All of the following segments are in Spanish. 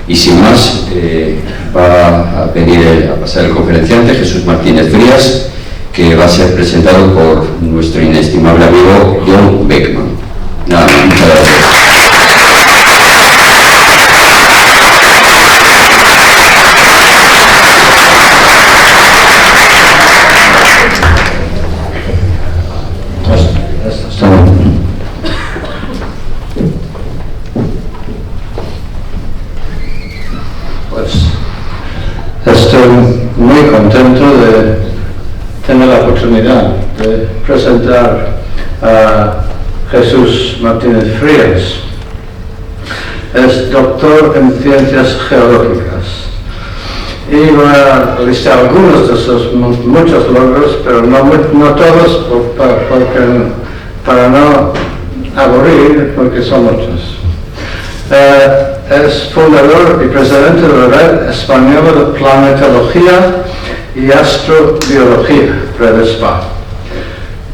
Y sin más, va a pedir a pasar el conferenciante Jesús Martínez Frías, que va a ser presentado por nuestro inestimable amigo John Beckman. Nada más, muchas gracias. Estoy muy contento de tener la oportunidad de presentar a Jesús Martínez Frías. Es doctor en ciencias geológicas y voy a listar algunos de sus muchos logros, pero no todos para no aburrir, porque son muchos. Es fundador y presidente de la Red Española de Planetología y Astrobiología, PREDESPA.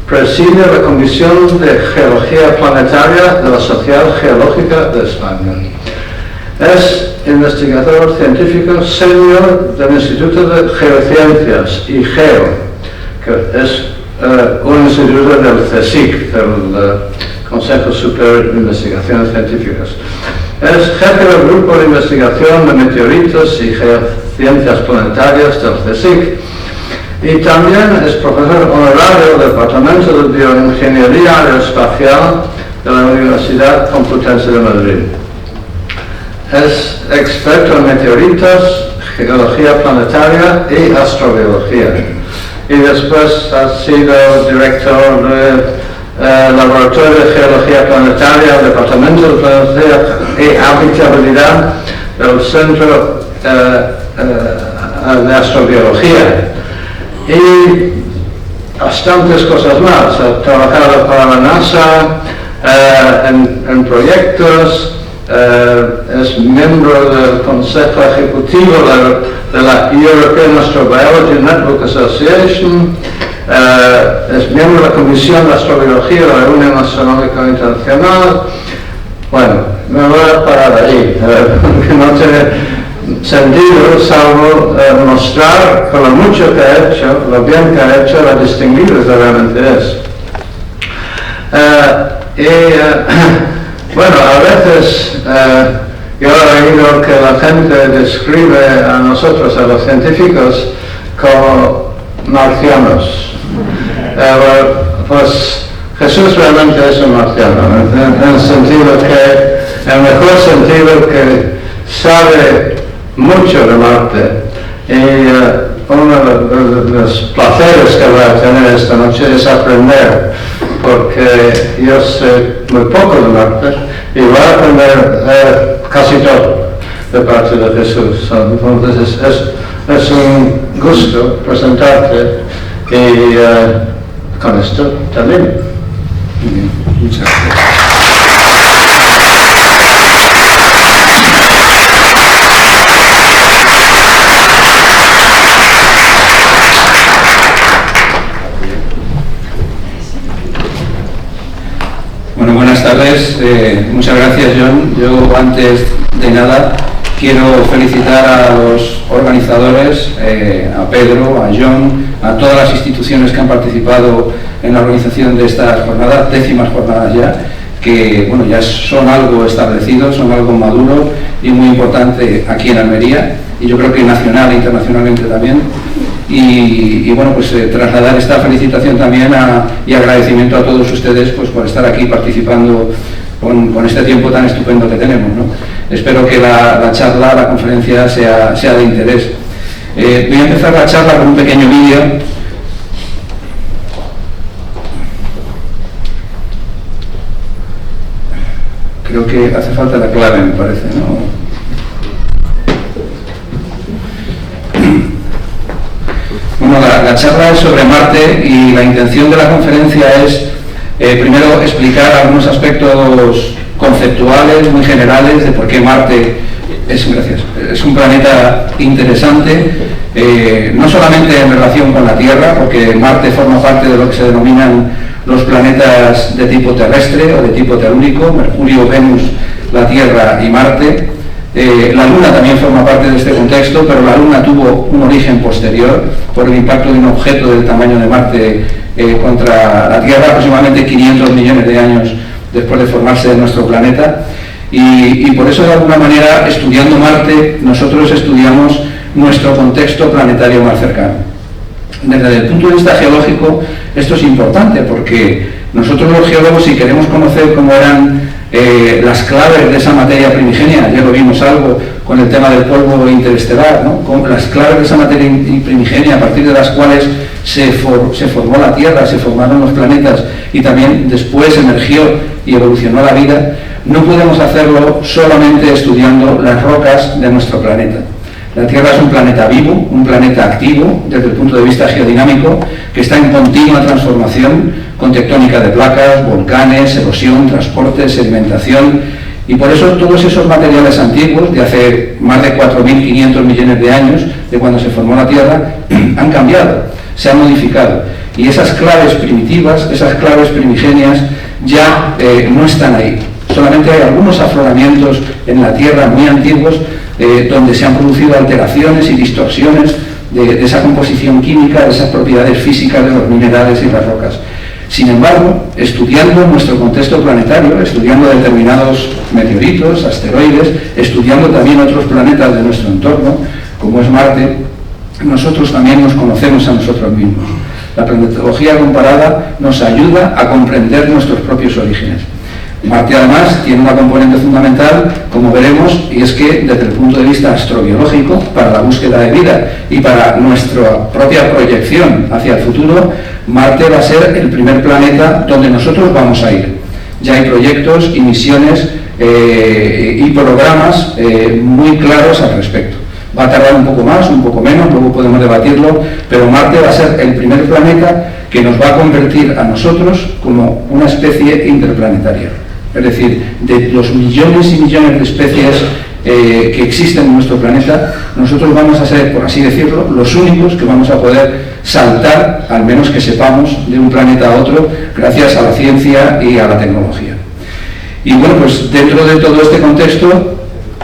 Preside la Comisión de Geología Planetaria de la Sociedad Geológica de España. Es investigador científico senior del Instituto de Geociencias, IGEO, que es un instituto del CSIC, del Consejo Superior de Investigaciones Científicas. Es jefe del Grupo de Investigación de Meteoritos y Geociencias Planetarias del CSIC y también es profesor honorario del Departamento de Bioingeniería Aeroespacial de la Universidad Complutense de Madrid. Es experto en meteoritos, geología planetaria y astrobiología. Y después ha sido director del Laboratorio de Geología Planetaria del Departamento de Planetaria y Habitabilidad del Centro de Astrobiología. Y bastantes cosas más. Ha trabajado para la NASA en proyectos, es miembro del Consejo Ejecutivo de la European Astrobiology Network Association, es miembro de la Comisión de Astrobiología de la Unión Astronómica Internacional. Bueno, me voy a parar ahí, porque no tiene sentido salvo mostrar con lo mucho que ha hecho, lo bien que ha hecho, lo distinguido que realmente es. Bueno, a veces yo he oído que la gente describe a nosotros, a los científicos, como marcianos. Pues Jesús realmente es un marciano, en el sentido que, en el mejor sentido que sabe mucho de Marte. Y uno de los placeres que voy a tener esta noche es aprender, porque yo sé muy poco de Marte y voy a aprender casi todo de parte de Jesús. Entonces es un gusto presentarte y con esto también. Muchas gracias. Bueno, buenas tardes. Muchas gracias, John. Yo, antes de nada, quiero felicitar a los organizadores, a Pedro, a John, a todas las instituciones que han participado en la organización de estas jornadas, 10ª jornadas ya, que bueno, ya son algo establecido, son algo maduro y muy importante aquí en Almería, y yo creo que nacional e internacionalmente también. Y bueno, pues trasladar esta felicitación también y agradecimiento a todos ustedes pues por estar aquí participando con este tiempo tan estupendo que tenemos, ¿no? Espero que la charla, la conferencia sea de interés. Voy a empezar la charla con un pequeño vídeo. Creo que hace falta la clave, me parece, ¿no? Bueno, la charla es sobre Marte y la intención de la conferencia es primero explicar algunos aspectos conceptuales muy generales de por qué Marte es un planeta interesante, no solamente en relación con la Tierra, porque Marte forma parte de lo que se denominan los planetas de tipo terrestre o de tipo telúrico, Mercurio, Venus, la Tierra y Marte, La Luna también forma parte de este contexto, pero la Luna tuvo un origen posterior por el impacto de un objeto del tamaño de Marte contra la Tierra, aproximadamente 500 millones de años después de formarse de nuestro planeta. Y por eso, de alguna manera, estudiando Marte, nosotros estudiamos nuestro contexto planetario más cercano. Desde el punto de vista geológico, esto es importante porque nosotros los geólogos, si queremos conocer cómo eran las claves de esa materia primigenia, ya lo vimos algo con el tema del polvo interestelar, ¿no? Con las claves de esa materia primigenia a partir de las cuales se formó la Tierra, se formaron los planetas y también después emergió y evolucionó la vida, no podemos hacerlo solamente estudiando las rocas de nuestro planeta. La Tierra es un planeta vivo, un planeta activo desde el punto de vista geodinámico, que está en continua transformación con tectónica de placas, volcanes, erosión, transporte, sedimentación, y por eso todos esos materiales antiguos de hace más de 4.500 millones de años, de cuando se formó la Tierra, han cambiado, se han modificado, y esas claves primitivas, esas claves primigenias ya no están ahí. Solamente hay algunos afloramientos en la Tierra muy antiguos donde se han producido alteraciones y distorsiones de esa composición química, de esas propiedades físicas de los minerales y las rocas. Sin embargo, estudiando nuestro contexto planetario, estudiando determinados meteoritos, asteroides, estudiando también otros planetas de nuestro entorno, como es Marte, nosotros también nos conocemos a nosotros mismos. La planetología comparada nos ayuda a comprender nuestros propios orígenes. Marte además tiene una componente fundamental, como veremos, y es que desde el punto de vista astrobiológico, para la búsqueda de vida y para nuestra propia proyección hacia el futuro, Marte va a ser el primer planeta donde nosotros vamos a ir. Ya hay proyectos y misiones y programas muy claros al respecto. Va a tardar un poco más, un poco menos, luego podemos debatirlo, pero Marte va a ser el primer planeta que nos va a convertir a nosotros como una especie interplanetaria. Es decir, de los millones y millones de especies que existen en nuestro planeta, nosotros vamos a ser, por así decirlo, los únicos que vamos a poder saltar, al menos que sepamos, de un planeta a otro, gracias a la ciencia y a la tecnología. Y bueno, pues dentro de todo este contexto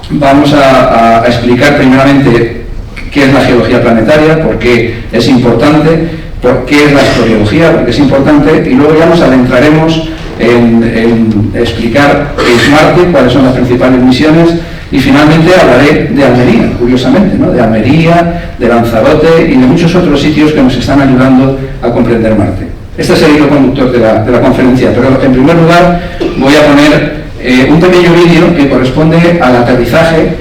vamos a explicar primeramente qué es la geología planetaria, por qué es importante, por qué es la astrobiología, porque es importante, y luego ya nos adentraremos en explicar qué es Marte, cuáles son las principales misiones, y finalmente hablaré de Almería, curiosamente, ¿no? De Almería, de Lanzarote y de muchos otros sitios que nos están ayudando a comprender Marte. Este es el hilo conductor de la conferencia, pero en primer lugar voy a poner un pequeño vídeo que corresponde al aterrizaje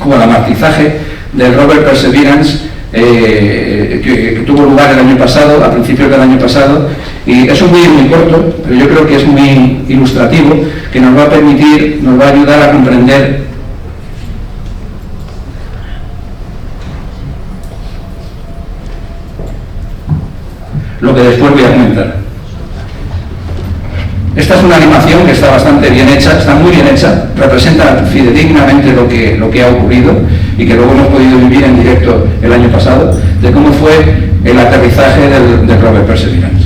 o al amartizaje del rover Perseverance que tuvo lugar el año pasado, a principios del año pasado, y es un vídeo muy corto, pero yo creo que es muy ilustrativo, que nos va a permitir, nos va a ayudar a comprender lo que después voy a comentar. Esta es una animación que está bastante bien hecha, está muy bien hecha, representa fidedignamente lo que ha ocurrido y que luego hemos podido vivir en directo el año pasado, de cómo fue el aterrizaje del rover Perseverance.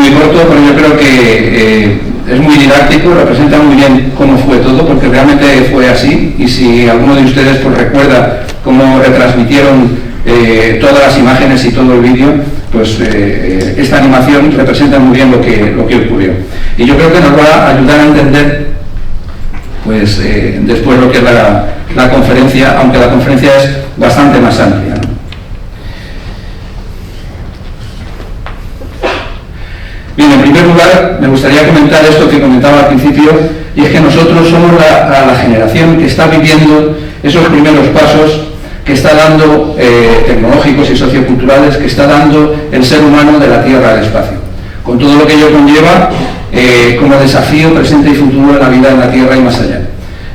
muy corto, pero yo creo que es muy didáctico, representa muy bien cómo fue todo, porque realmente fue así, y si alguno de ustedes pues recuerda cómo retransmitieron todas las imágenes y todo el vídeo, pues esta animación representa muy bien lo que ocurrió. Y yo creo que nos va a ayudar a entender pues después lo que es la conferencia, aunque la conferencia es bastante más amplia, ¿no? Bien, en primer lugar, me gustaría comentar esto que comentaba al principio, y es que nosotros somos la generación que está viviendo esos primeros pasos que está dando, tecnológicos y socioculturales, que está dando el ser humano de la Tierra al espacio, con todo lo que ello conlleva como desafío presente y futuro en la vida en la Tierra y más allá.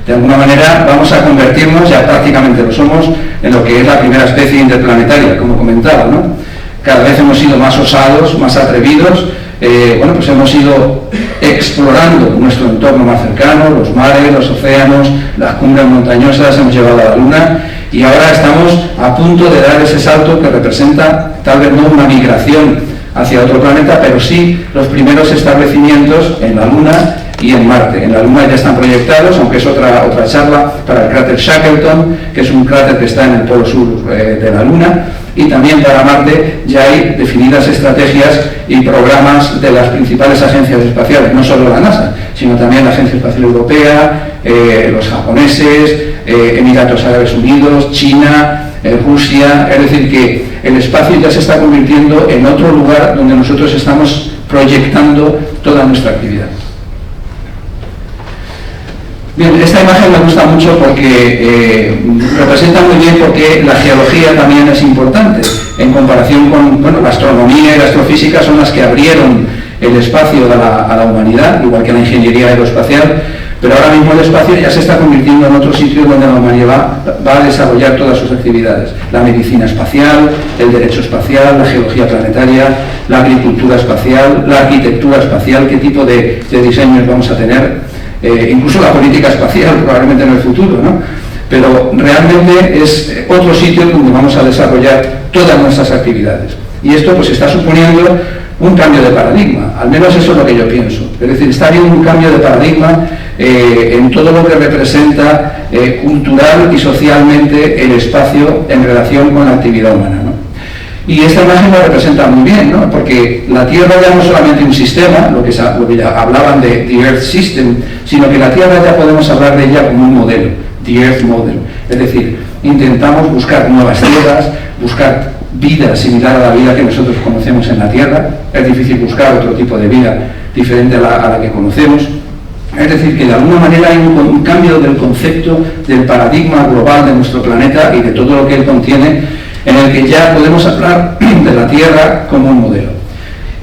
De alguna manera vamos a convertirnos, ya prácticamente lo somos, en lo que es la primera especie interplanetaria, como comentaba, ¿no? Cada vez hemos sido más osados, más atrevidos. Bueno, pues hemos ido explorando nuestro entorno más cercano, los mares, los océanos, las cumbres montañosas, hemos llegado a la Luna y ahora estamos a punto de dar ese salto que representa tal vez no una migración hacia otro planeta, pero sí los primeros establecimientos en la Luna y en Marte. En la Luna ya están proyectados, aunque es otra charla, para el cráter Shackleton, que es un cráter que está en el polo sur de la Luna, y también para Marte ya hay definidas estrategias y programas de las principales agencias espaciales, no solo la NASA, sino también la Agencia Espacial Europea, los japoneses, Emiratos Árabes Unidos, China, Rusia. Es decir, que el espacio ya se está convirtiendo en otro lugar donde nosotros estamos proyectando toda nuestra actividad. Bien, esta imagen me gusta mucho porque representa muy bien porque la geología también es importante en comparación con, bueno, la astronomía y la astrofísica son las que abrieron el espacio a la humanidad, igual que la ingeniería aeroespacial, pero ahora mismo el espacio ya se está convirtiendo en otro sitio donde la humanidad va a desarrollar todas sus actividades. La medicina espacial, el derecho espacial, la geología planetaria, la agricultura espacial, la arquitectura espacial, qué tipo de diseños vamos a tener. Incluso la política espacial probablemente en el futuro, ¿no? Pero realmente es otro sitio donde vamos a desarrollar todas nuestras actividades. Y esto pues está suponiendo un cambio de paradigma, al menos eso es lo que yo pienso. Es decir, está habiendo un cambio de paradigma en todo lo que representa cultural y socialmente el espacio en relación con la actividad humana, ¿no? Y esta imagen lo representa muy bien, ¿no? Porque la Tierra ya no es solamente un sistema, lo que ya hablaban de The Earth System, sino que la Tierra ya podemos hablar de ella como un modelo, The Earth Model. Es decir, intentamos buscar nuevas tierras, buscar vida similar a la vida que nosotros conocemos en la Tierra. Es difícil buscar otro tipo de vida diferente a la que conocemos. Es decir, que de alguna manera hay un cambio del concepto, del paradigma global de nuestro planeta y de todo lo que él contiene, en el que ya podemos hablar de la Tierra como un modelo.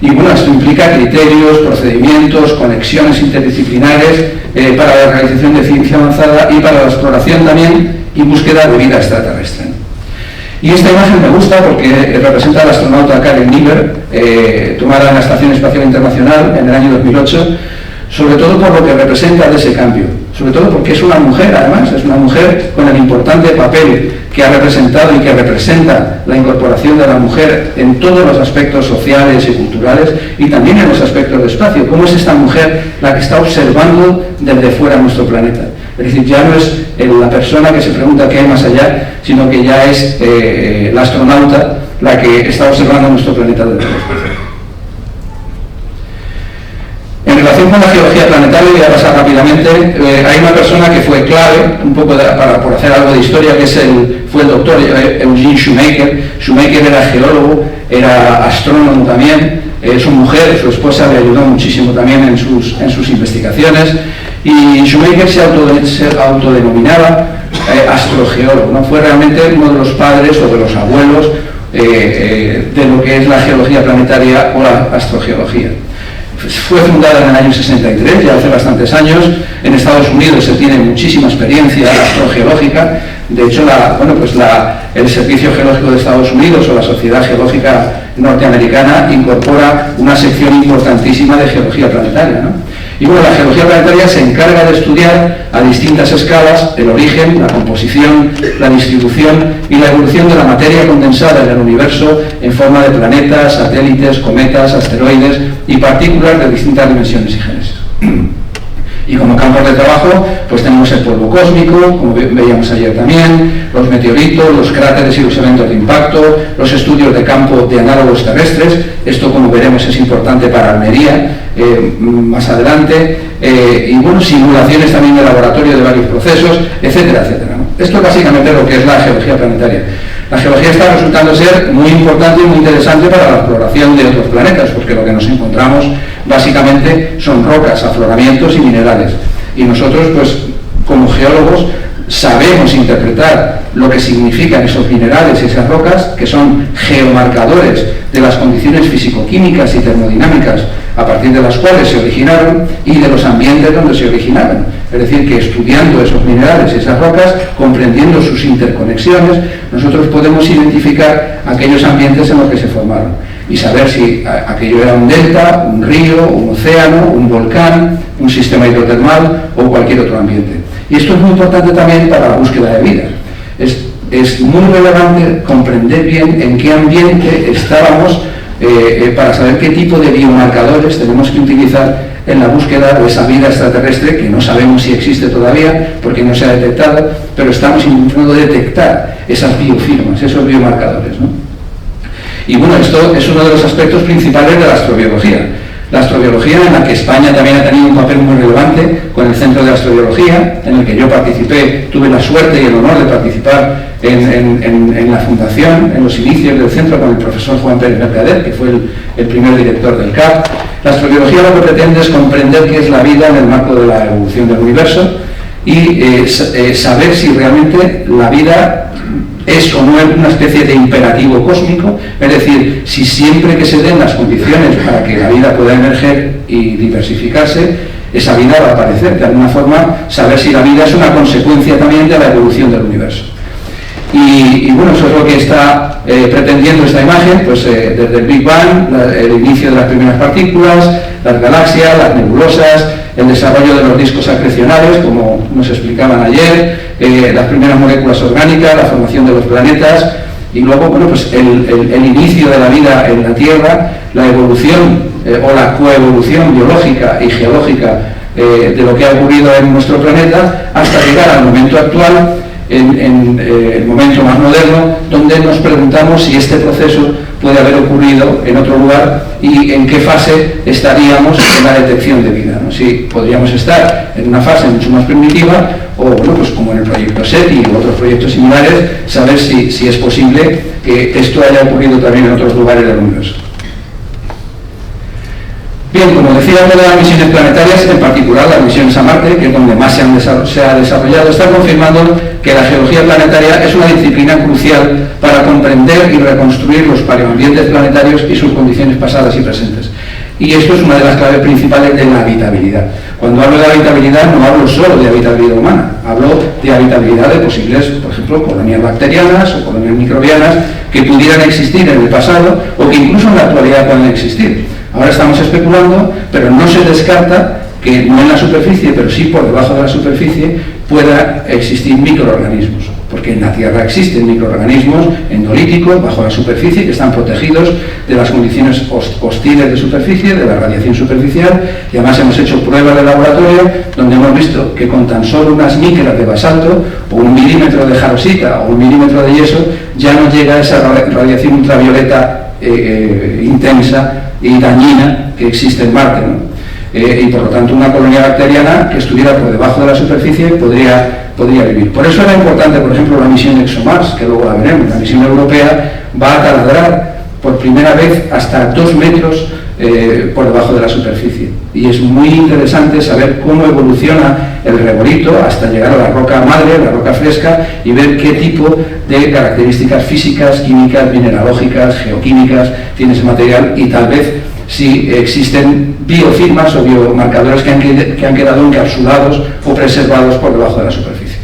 Y bueno, esto implica criterios, procedimientos, conexiones interdisciplinares para la realización de ciencia avanzada y para la exploración también y búsqueda de vida extraterrestre. Y esta imagen me gusta porque representa al astronauta Karen Miller, tomada en la Estación Espacial Internacional en el año 2008, sobre todo por lo que representa de ese cambio, sobre todo porque es una mujer, además, es una mujer con el importante papel que ha representado y que representa la incorporación de la mujer en todos los aspectos sociales y culturales y también en los aspectos de espacio. ¿Cómo es esta mujer la que está observando desde fuera nuestro planeta? Es decir, ya no es la persona que se pregunta qué hay más allá, sino que ya es la astronauta la que está observando nuestro planeta desde el espacio. En relación con la geología planetaria, voy a pasar rápidamente, hay una persona que fue clave, un poco por hacer algo de historia, que fue el doctor Eugene Shoemaker. Shoemaker era geólogo, era astrónomo también, su mujer, su esposa, le ayudó muchísimo también en sus investigaciones, y Shoemaker se autodenominaba astrogeólogo, ¿no? Fue realmente uno de los padres o de los abuelos de lo que es la geología planetaria o la astrogeología. Fue fundada en el año 63, ya hace bastantes años. En Estados Unidos se tiene muchísima experiencia astrogeológica. De hecho, el Servicio Geológico de Estados Unidos o la Sociedad Geológica Norteamericana incorpora una sección importantísima de geología planetaria, ¿no? Y bueno, la geología planetaria se encarga de estudiar a distintas escalas el origen, la composición, la distribución y la evolución de la materia condensada en el universo en forma de planetas, satélites, cometas, asteroides y partículas de distintas dimensiones y génesis. Y como campos de trabajo, pues tenemos el polvo cósmico, como veíamos ayer también, los meteoritos, los cráteres y los eventos de impacto, los estudios de campo de análogos terrestres, esto como veremos es importante para Almería más adelante, y bueno, simulaciones también de laboratorio de varios procesos, etcétera, etcétera, ¿no? Esto es básicamente lo que es la geología planetaria. La geología está resultando ser muy importante y muy interesante para la exploración de otros planetas, porque lo que nos encontramos básicamente son rocas, afloramientos y minerales. Y nosotros, pues, como geólogos, sabemos interpretar lo que significan esos minerales y esas rocas, que son geomarcadores de las condiciones físico-químicas y termodinámicas a partir de las cuales se originaron y de los ambientes donde se originaron. Es decir, que estudiando esos minerales y esas rocas, comprendiendo sus interconexiones, nosotros podemos identificar aquellos ambientes en los que se formaron y saber si aquello era un delta, un río, un océano, un volcán, un sistema hidrotermal o cualquier otro ambiente. Y esto es muy importante también para la búsqueda de vida. Es muy relevante comprender bien en qué ambiente estábamos para saber qué tipo de biomarcadores tenemos que utilizar en la búsqueda de esa vida extraterrestre que no sabemos si existe todavía porque no se ha detectado, pero estamos intentando detectar esas biofirmas, esos biomarcadores, ¿no? Y bueno, esto es uno de los aspectos principales de la astrobiología. La astrobiología, en la que España también ha tenido un papel muy relevante con el Centro de Astrobiología, en el que yo participé, tuve la suerte y el honor de participar en la fundación, en los inicios del centro con el profesor Juan Pérez Mercader, que fue el primer director del CAP. La astrobiología lo que pretende es comprender qué es la vida en el marco de la evolución del universo y saber si realmente la vida es o no es una especie de imperativo cósmico, es decir, si siempre que se den las condiciones para que la vida pueda emerger y diversificarse, esa vida va a aparecer. De alguna forma, saber si la vida es una consecuencia también de la evolución del universo. Y bueno, eso es lo que está pretendiendo esta imagen, pues desde el Big Bang, el inicio de las primeras partículas, las galaxias, las nebulosas, el desarrollo de los discos acrecionales, como nos explicaban ayer, las primeras moléculas orgánicas, la formación de los planetas, y luego, bueno, pues el inicio de la vida en la Tierra, la evolución o la coevolución biológica y geológica de lo que ha ocurrido en nuestro planeta, hasta llegar al momento actual, en el momento más moderno, donde nos preguntamos si este proceso puede haber ocurrido en otro lugar y en qué fase estaríamos en la detección de vida, ¿no? Si podríamos estar en una fase mucho más primitiva o, bueno, pues como en el proyecto SETI u otros proyectos similares, saber si es posible que esto haya ocurrido también en otros lugares del universo. Bien, como decía, todas las misiones planetarias, en particular las misiones a Marte, que es donde más se ha desarrollado, están confirmando que la geología planetaria es una disciplina crucial para comprender y reconstruir los paleoambientes planetarios y sus condiciones pasadas y presentes. Y esto es una de las claves principales de la habitabilidad. Cuando hablo de habitabilidad no hablo solo de habitabilidad humana, hablo de habitabilidad de posibles, por ejemplo, colonias bacterianas o colonias microbianas que pudieran existir en el pasado o que incluso en la actualidad pueden existir. Ahora estamos especulando, pero no se descarta que no en la superficie, pero sí por debajo de la superficie, pueda existir microorganismos, porque en la Tierra existen microorganismos endolíticos bajo la superficie que están protegidos de las condiciones hostiles de superficie, de la radiación superficial, y además hemos hecho pruebas de laboratorio donde hemos visto que con tan solo unas micras de basalto o 1 milímetro de jarosita o 1 milímetro de yeso ya nos llega esa radiación ultravioleta intensa y dañina que existe en Marte, ¿no? Y por lo tanto una colonia bacteriana que estuviera por debajo de la superficie podría vivir. Por eso era importante, por ejemplo, la misión ExoMars, que luego la veremos. La misión europea va a taladrar por primera vez hasta 2 metros por debajo de la superficie. Y es muy interesante saber cómo evoluciona el regolito hasta llegar a la roca madre, la roca fresca, y ver qué tipo de características físicas, químicas, mineralógicas, geoquímicas tiene ese material, y tal vez si existen biofirmas o biomarcadores que han quedado encapsulados o preservados por debajo de la superficie.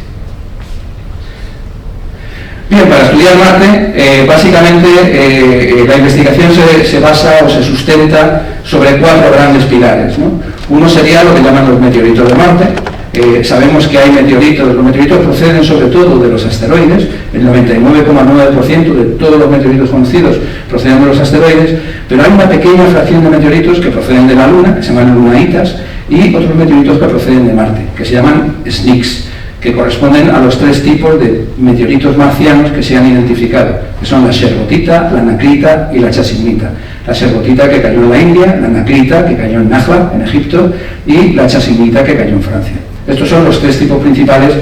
Bien, para estudiar Marte, básicamente la investigación se basa o se sustenta sobre 4 grandes pilares, ¿no? Uno sería lo que llaman los meteoritos de Marte. Sabemos que hay meteoritos, los meteoritos proceden sobre todo de los asteroides, el 99,9% de todos los meteoritos conocidos proceden de los asteroides, pero hay una pequeña fracción de meteoritos que proceden de la Luna, que se llaman lunaitas, y otros meteoritos que proceden de Marte, que se llaman SNICS, que corresponden a los 3 tipos de meteoritos marcianos que se han identificado, que son la shergotita, la anacrita y la chasignita. La shergotita que cayó en la India, la anacrita que cayó en Najla, en Egipto, y la chasignita que cayó en Francia. Estos son los 3 tipos principales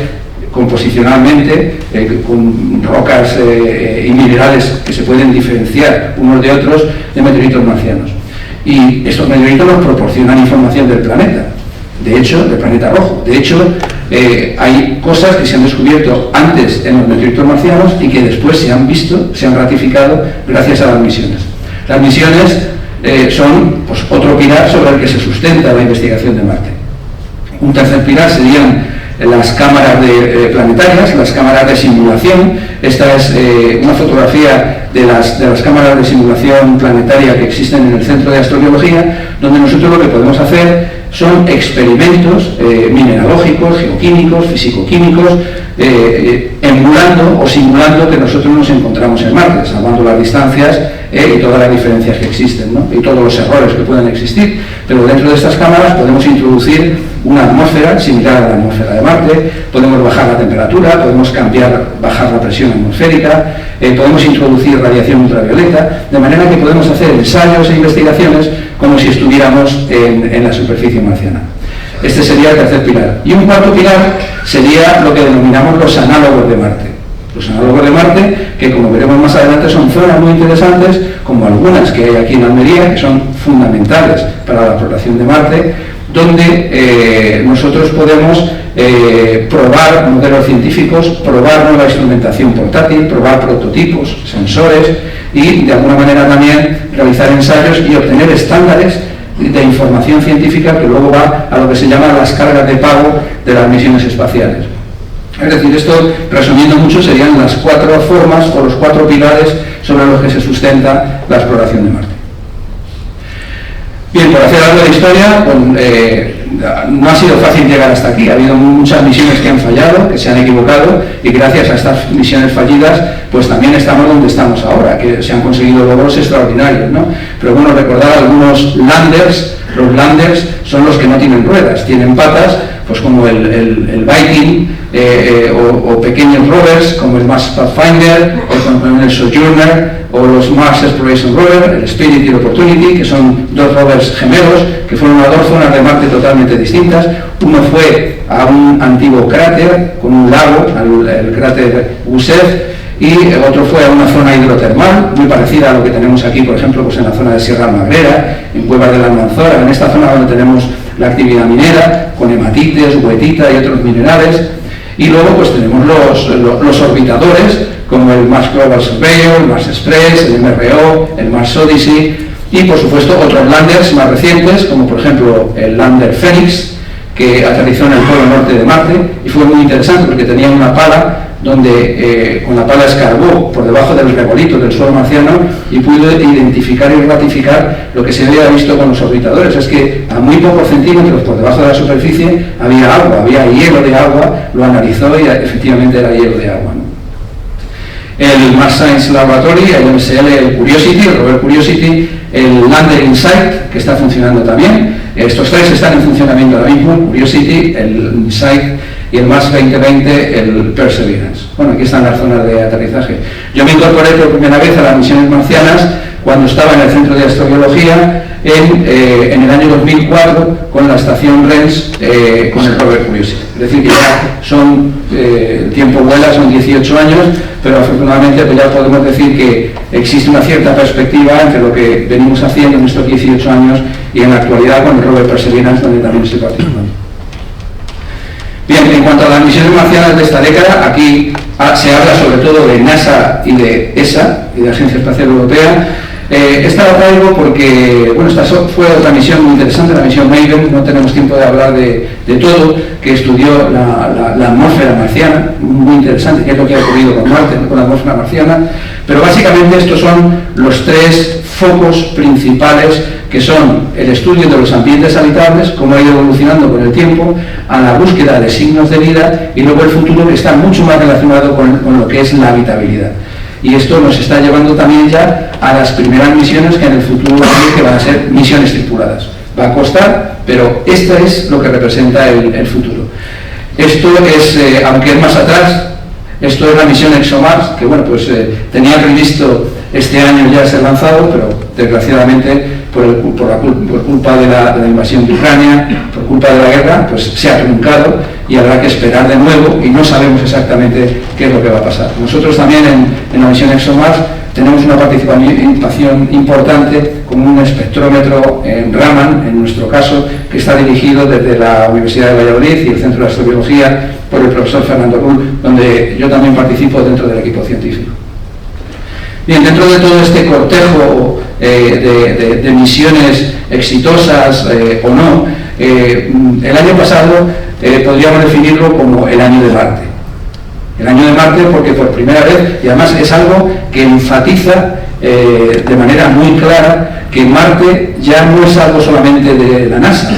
composicionalmente, con rocas y minerales que se pueden diferenciar unos de otros de meteoritos marcianos. Y estos meteoritos nos proporcionan información del planeta, de hecho, del planeta rojo. De hecho, hay cosas que se han descubierto antes en los meteoritos marcianos y que después se han visto, se han ratificado gracias a las misiones. Las misiones son pues, otro pilar sobre el que se sustenta la investigación de Marte. Un tercer pilar serían las cámaras planetarias, las cámaras de simulación. Esta es una fotografía de las cámaras de simulación planetaria que existen en el Centro de Astrobiología, donde nosotros lo que podemos hacer son experimentos mineralógicos, geoquímicos, fisicoquímicos, emulando o simulando que nosotros nos encontramos en Marte, salvando las distancias y todas las diferencias que existen, ¿no? Y todos los errores que pueden existir. Pero dentro de estas cámaras podemos introducir una atmósfera similar a la atmósfera de Marte, podemos bajar la temperatura, podemos bajar la presión atmosférica, podemos introducir radiación ultravioleta, de manera que podemos hacer ensayos e investigaciones como si estuviéramos en la superficie marciana. Este sería el tercer pilar. Y un cuarto pilar sería lo que denominamos los análogos de Marte. Los análogos de Marte, que como veremos más adelante, son zonas muy interesantes, como algunas que hay aquí en Almería, que son fundamentales para la exploración de Marte, donde nosotros podemos probar modelos científicos, probar nueva instrumentación portátil, probar prototipos, sensores y de alguna manera también realizar ensayos y obtener estándares de información científica que luego va a lo que se llaman las cargas de pago de las misiones espaciales. Es decir, esto, resumiendo mucho, serían las 4 formas o los 4 pilares sobre los que se sustenta la exploración de Marte. Bien, por hacer algo de historia, no ha sido fácil llegar hasta aquí. Ha habido muchas misiones que han fallado, que se han equivocado, y gracias a estas misiones fallidas, pues también estamos donde estamos ahora, que se han conseguido logros extraordinarios, ¿no? Pero bueno, recordar algunos landers. Los landers son los que no tienen ruedas, tienen patas, pues como el Viking, o pequeños rovers como el Mars Pathfinder, o como el Sojourner, o los Mars Exploration Rover, el Spirit y el Opportunity, que son 2 rovers gemelos que fueron a 2 zonas de Marte totalmente distintas. Uno fue a un antiguo cráter con un lago, el cráter Gusev, y el otro fue a una zona hidrotermal, muy parecida a lo que tenemos aquí, por ejemplo, pues en la zona de Sierra Magrera, en Cuevas de la Almanzora, en esta zona donde tenemos la actividad minera, con hematites, huetita y otros minerales. Y luego pues tenemos los orbitadores, como el Mars Global Surveyor, el Mars Express, el MRO, el Mars Odyssey, y por supuesto otros landers más recientes, como por ejemplo el lander Phoenix, que aterrizó en el polo norte de Marte, y fue muy interesante porque tenía una pala donde con la pala escarbó por debajo del regolito del suelo marciano y pudo identificar y ratificar lo que se había visto con los orbitadores. Es que a muy pocos centímetros por debajo de la superficie había agua, había hielo de agua, lo analizó y efectivamente era hielo de agua, ¿no? El Mars Science Laboratory, el MSL, el Curiosity, el rover Curiosity, el Lander Insight, que está funcionando también. Estos 3 están en funcionamiento ahora mismo, el Curiosity, el Insight y el Mars 2020, el Perseverance. Bueno, aquí están las zonas de aterrizaje. Yo me incorporé por primera vez a las misiones marcianas cuando estaba en el Centro de Astrobiología en el año 2004 con la estación RENS con el rover Curiosity. Es decir, que ya son, el tiempo vuela, son 18 años, pero afortunadamente pues ya podemos decir que existe una cierta perspectiva entre lo que venimos haciendo en estos 18 años y en la actualidad con el rover Perseverance, donde también estoy participando. Bien, en cuanto a las misiones marcianas de esta década, aquí se habla sobre todo de NASA y de ESA, y de Agencia Espacial Europea. Esta la traigo porque, bueno, esta fue otra misión muy interesante, la misión Maven. No tenemos tiempo de hablar de todo, que estudió la atmósfera marciana, muy interesante, qué es lo que ha ocurrido con Marte, con la atmósfera marciana. Pero básicamente estos son los 3 focos principales que son el estudio de los ambientes habitables, cómo ha ido evolucionando con el tiempo, a la búsqueda de signos de vida, y luego el futuro, que está mucho más relacionado con lo que es la habitabilidad. Y esto nos está llevando también ya a las primeras misiones que en el futuro que van a ser misiones tripuladas. Va a costar, pero esto es lo que representa el futuro. Esto es, aunque es más atrás, esto es la misión ExoMars, que bueno, pues tenía previsto este año ya ser lanzado, pero desgraciadamente por culpa de la invasión de Ucrania, por culpa de la guerra, pues se ha truncado y habrá que esperar de nuevo y no sabemos exactamente qué es lo que va a pasar. Nosotros también en la misión ExoMars tenemos una participación importante con un espectrómetro en Raman, en nuestro caso, que está dirigido desde la Universidad de Valladolid y el Centro de Astrobiología por el profesor Fernando Rull, donde yo también participo dentro del equipo científico. Bien, dentro de todo este cortejo de misiones exitosas o no, el año pasado podríamos definirlo como el año de Marte. El año de Marte porque por primera vez, y además es algo que enfatiza de manera muy clara que Marte ya no es algo solamente de la NASA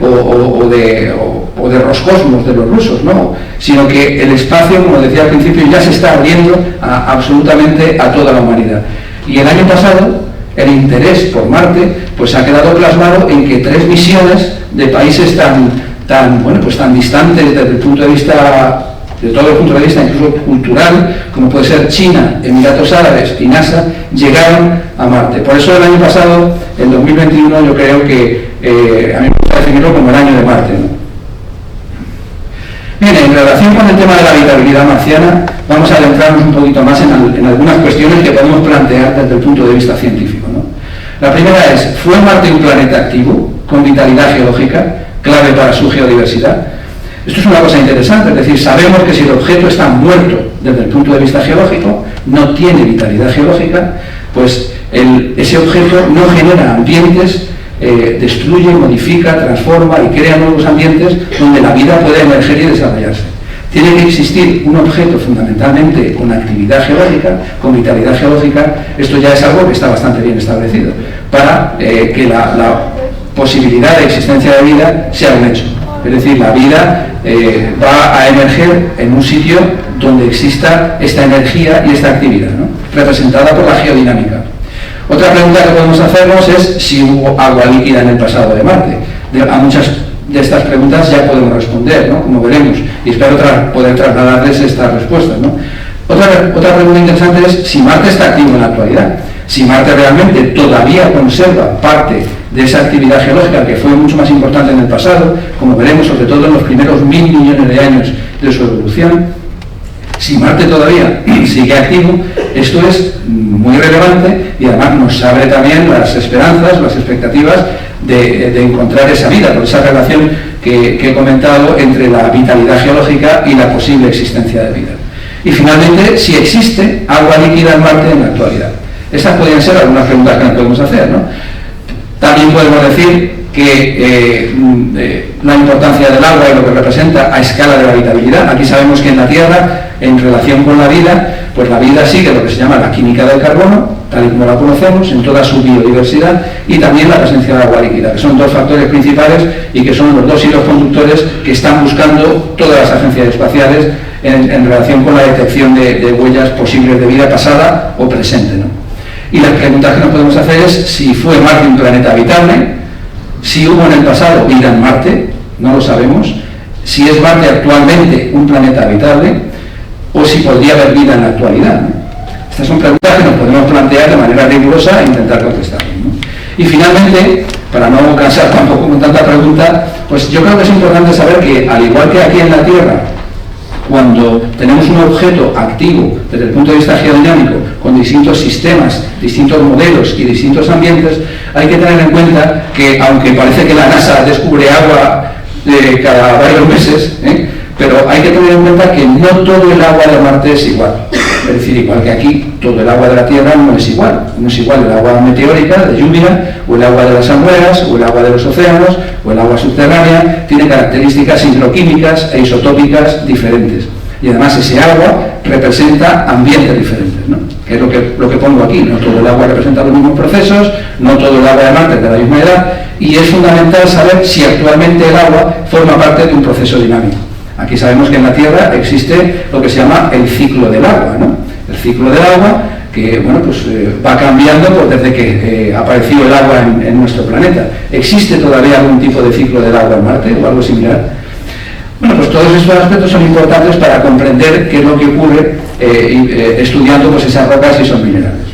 o de Roscosmos, de los rusos, no, sino que el espacio, como decía al principio, ya se está abriendo absolutamente a toda la humanidad. Y el año pasado, el interés por Marte pues ha quedado plasmado en que 3 misiones de países tan distantes desde el punto de vista, de todo el punto de vista incluso cultural, como puede ser China, Emiratos Árabes y NASA, llegaron a Marte. Por eso el año pasado, el 2021, yo creo que a mí me gusta definirlo como el año de Marte, ¿no? Bien, en relación con el tema de la habitabilidad marciana, vamos a adentrarnos un poquito más en algunas cuestiones que podemos plantear desde el punto de vista científico, ¿no? La primera es, ¿fue Marte un planeta activo, con vitalidad geológica, clave para su geodiversidad? Esto es una cosa interesante, es decir, sabemos que si el objeto está muerto desde el punto de vista geológico, no tiene vitalidad geológica, pues ese objeto no genera ambientes, destruye, modifica, transforma y crea nuevos ambientes donde la vida puede emerger y desarrollarse. Tiene que existir un objeto fundamentalmente con actividad geológica, con vitalidad geológica. Esto ya es algo que está bastante bien establecido para que la posibilidad de existencia de vida sea un hecho. Es decir, la vida va a emerger en un sitio donde exista esta energía y esta actividad, ¿no? Representada por la geodinámica. Otra pregunta que podemos hacernos es si hubo agua líquida en el pasado de Marte. A muchas de estas preguntas ya podemos responder, ¿no? Como veremos, y espero poder trasladarles estas respuestas, ¿no? Otra pregunta interesante es si Marte está activo en la actualidad, si Marte realmente todavía conserva parte de esa actividad geológica que fue mucho más importante en el pasado, como veremos sobre todo en los primeros 1000 millones de años de su evolución. Si Marte todavía sigue activo, esto es muy relevante y además nos abre también las esperanzas, las expectativas de encontrar esa vida, por esa relación que he comentado entre la vitalidad geológica y la posible existencia de vida. Y finalmente, si existe agua líquida en Marte en la actualidad. Estas podrían ser algunas preguntas que nos podemos hacer, ¿no? También podemos decir que la importancia del agua y lo que representa a escala de la habitabilidad. Aquí sabemos que en la Tierra, en relación con la vida, pues la vida sigue lo que se llama la química del carbono, tal y como la conocemos, en toda su biodiversidad, y también la presencia de agua líquida, que son 2 factores principales y que son los 2 hilos conductores que están buscando todas las agencias espaciales en relación con la detección de huellas posibles de vida pasada o presente, ¿no? Y las preguntas que nos podemos hacer es si fue Marte un planeta habitable, si hubo en el pasado vida en Marte, no lo sabemos, si es Marte actualmente un planeta habitable o si podría haber vida en la actualidad, ¿no? Estas son preguntas que nos podemos plantear de manera rigurosa e intentar contestarlas, ¿no? Y finalmente, para no cansar tampoco con tanta pregunta, pues yo creo que es importante saber que, al igual que aquí en la Tierra, cuando tenemos un objeto activo desde el punto de vista geodinámico, con distintos sistemas, distintos modelos y distintos ambientes, hay que tener en cuenta que, aunque parece que la NASA descubre agua cada varios meses, pero hay que tener en cuenta que no todo el agua de Marte es igual. Es decir, igual que aquí, todo el agua de la Tierra no es igual. No es igual el agua meteórica, de lluvia, o el agua de las aguas, o el agua de los océanos, o el agua subterránea. Tiene características hidroquímicas e isotópicas diferentes. Y además ese agua representa ambientes diferentes, ¿no? que es lo que pongo aquí. No todo el agua representa los mismos procesos, no todo el agua de Marte es de la misma edad, y es fundamental saber si actualmente el agua forma parte de un proceso dinámico. Aquí sabemos que en la Tierra existe lo que se llama el ciclo del agua, ¿no? El ciclo del agua que bueno, pues, va cambiando desde que apareció el agua en nuestro planeta. ¿Existe todavía algún tipo de ciclo del agua en Marte o algo similar? Bueno, pues todos estos aspectos son importantes para comprender qué es lo que ocurre estudiando pues, esas rocas y esos minerales.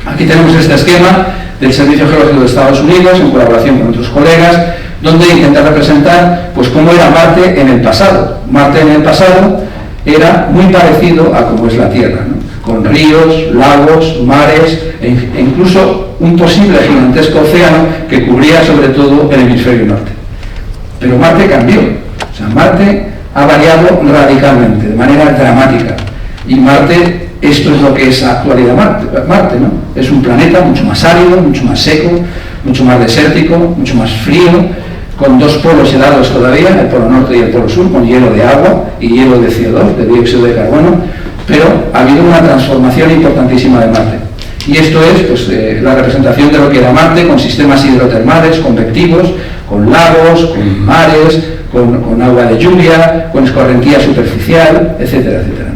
Aquí tenemos este esquema del Servicio Geológico de Estados Unidos, en colaboración con otros colegas, donde intenta representar pues, cómo era Marte en el pasado. Marte en el pasado era muy parecido a cómo es la Tierra, ¿no? Con ríos, lagos, mares e incluso un posible gigantesco océano que cubría sobre todo el hemisferio norte. Pero Marte cambió. O sea, Marte ha variado radicalmente, de manera dramática. Y Marte, esto es lo que es actualidad Marte, ¿no? Es un planeta mucho más árido, mucho más seco, mucho más desértico, mucho más frío, con dos polos helados todavía, el polo norte y el polo sur, con hielo de agua y hielo de CO2, de dióxido de carbono, pero ha habido una transformación importantísima de Marte. Y esto es pues, la representación de lo que era Marte, con sistemas hidrotermales, convectivos, con lagos, con mares, con agua de lluvia, con escorrentía superficial, etcétera, etcétera.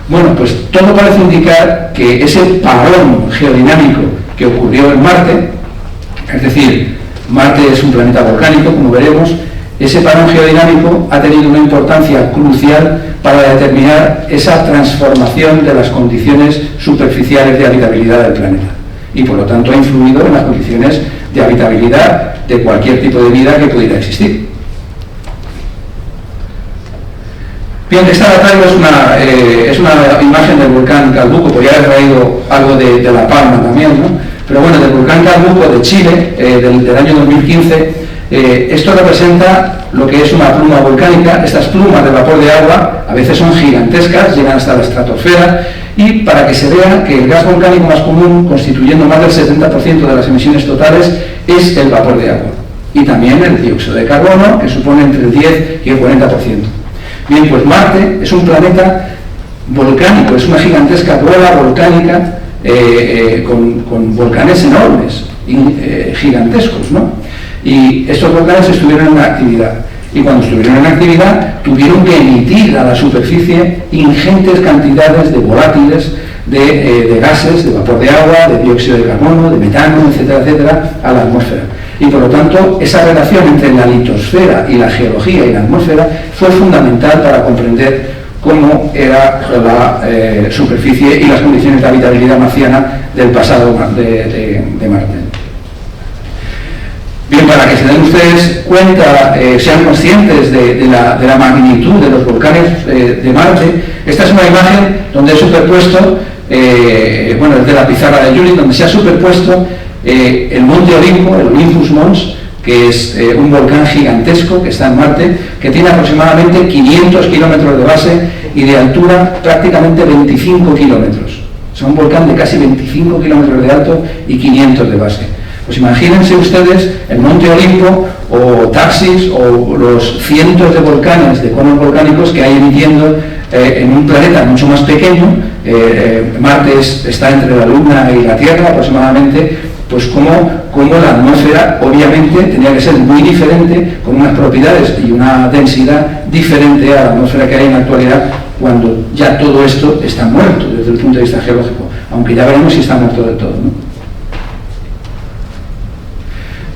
Bueno, pues todo parece indicar que ese parón geodinámico que ocurrió en Marte, es decir, Marte es un planeta volcánico, como veremos, ese parón geodinámico ha tenido una importancia crucial para determinar esa transformación de las condiciones superficiales de habitabilidad del planeta y por lo tanto ha influido en las condiciones de habitabilidad de cualquier tipo de vida que pudiera existir. Bien, esta traigo es una imagen del volcán Calbuco, podría haber traído algo de La Palma también, ¿no? Pero bueno, del volcán Calbuco de Chile, del año 2015, esto representa lo que es una pluma volcánica. Estas plumas de vapor de agua a veces son gigantescas, llegan hasta la estratosfera, y para que se vea que el gas volcánico más común, constituyendo más del 70% de las emisiones totales, es el vapor de agua. Y también el dióxido de carbono, que supone entre el 10 y el 40%. Bien, pues Marte es un planeta volcánico, es una gigantesca bola volcánica con volcanes enormes, gigantescos, ¿no? Y estos volcanes estuvieron en actividad. Y cuando estuvieron en actividad, tuvieron que emitir a la superficie ingentes cantidades de volátiles, de gases, de vapor de agua, de dióxido de carbono, de metano, etcétera, etcétera, a la atmósfera. Y por lo tanto, esa relación entre la litosfera y la geología y la atmósfera fue fundamental para comprender cómo era la superficie y las condiciones de habitabilidad marciana del pasado de Marte. Bien, para que se den ustedes cuenta, sean conscientes de la magnitud de los volcanes de Marte, esta es una imagen donde he superpuesto, bueno, es de la pizarra de Jülich, donde se ha superpuesto el monte Olimpo, el Olympus Mons, que es un volcán gigantesco que está en Marte, que tiene aproximadamente 500 kilómetros de base y de altura prácticamente 25 kilómetros. Es un volcán de casi 25 kilómetros de alto y 500 de base. Pues imagínense ustedes el monte Olimpo o Taxis o los cientos de volcanes, de conos volcánicos que hay emitiendo en un planeta mucho más pequeño. Marte está entre la Luna y la Tierra aproximadamente, pues como la atmósfera obviamente tenía que ser muy diferente, con unas propiedades y una densidad diferente a la atmósfera que hay en la actualidad, cuando ya todo esto está muerto desde el punto de vista geológico, aunque ya veremos si está muerto del todo, ¿no?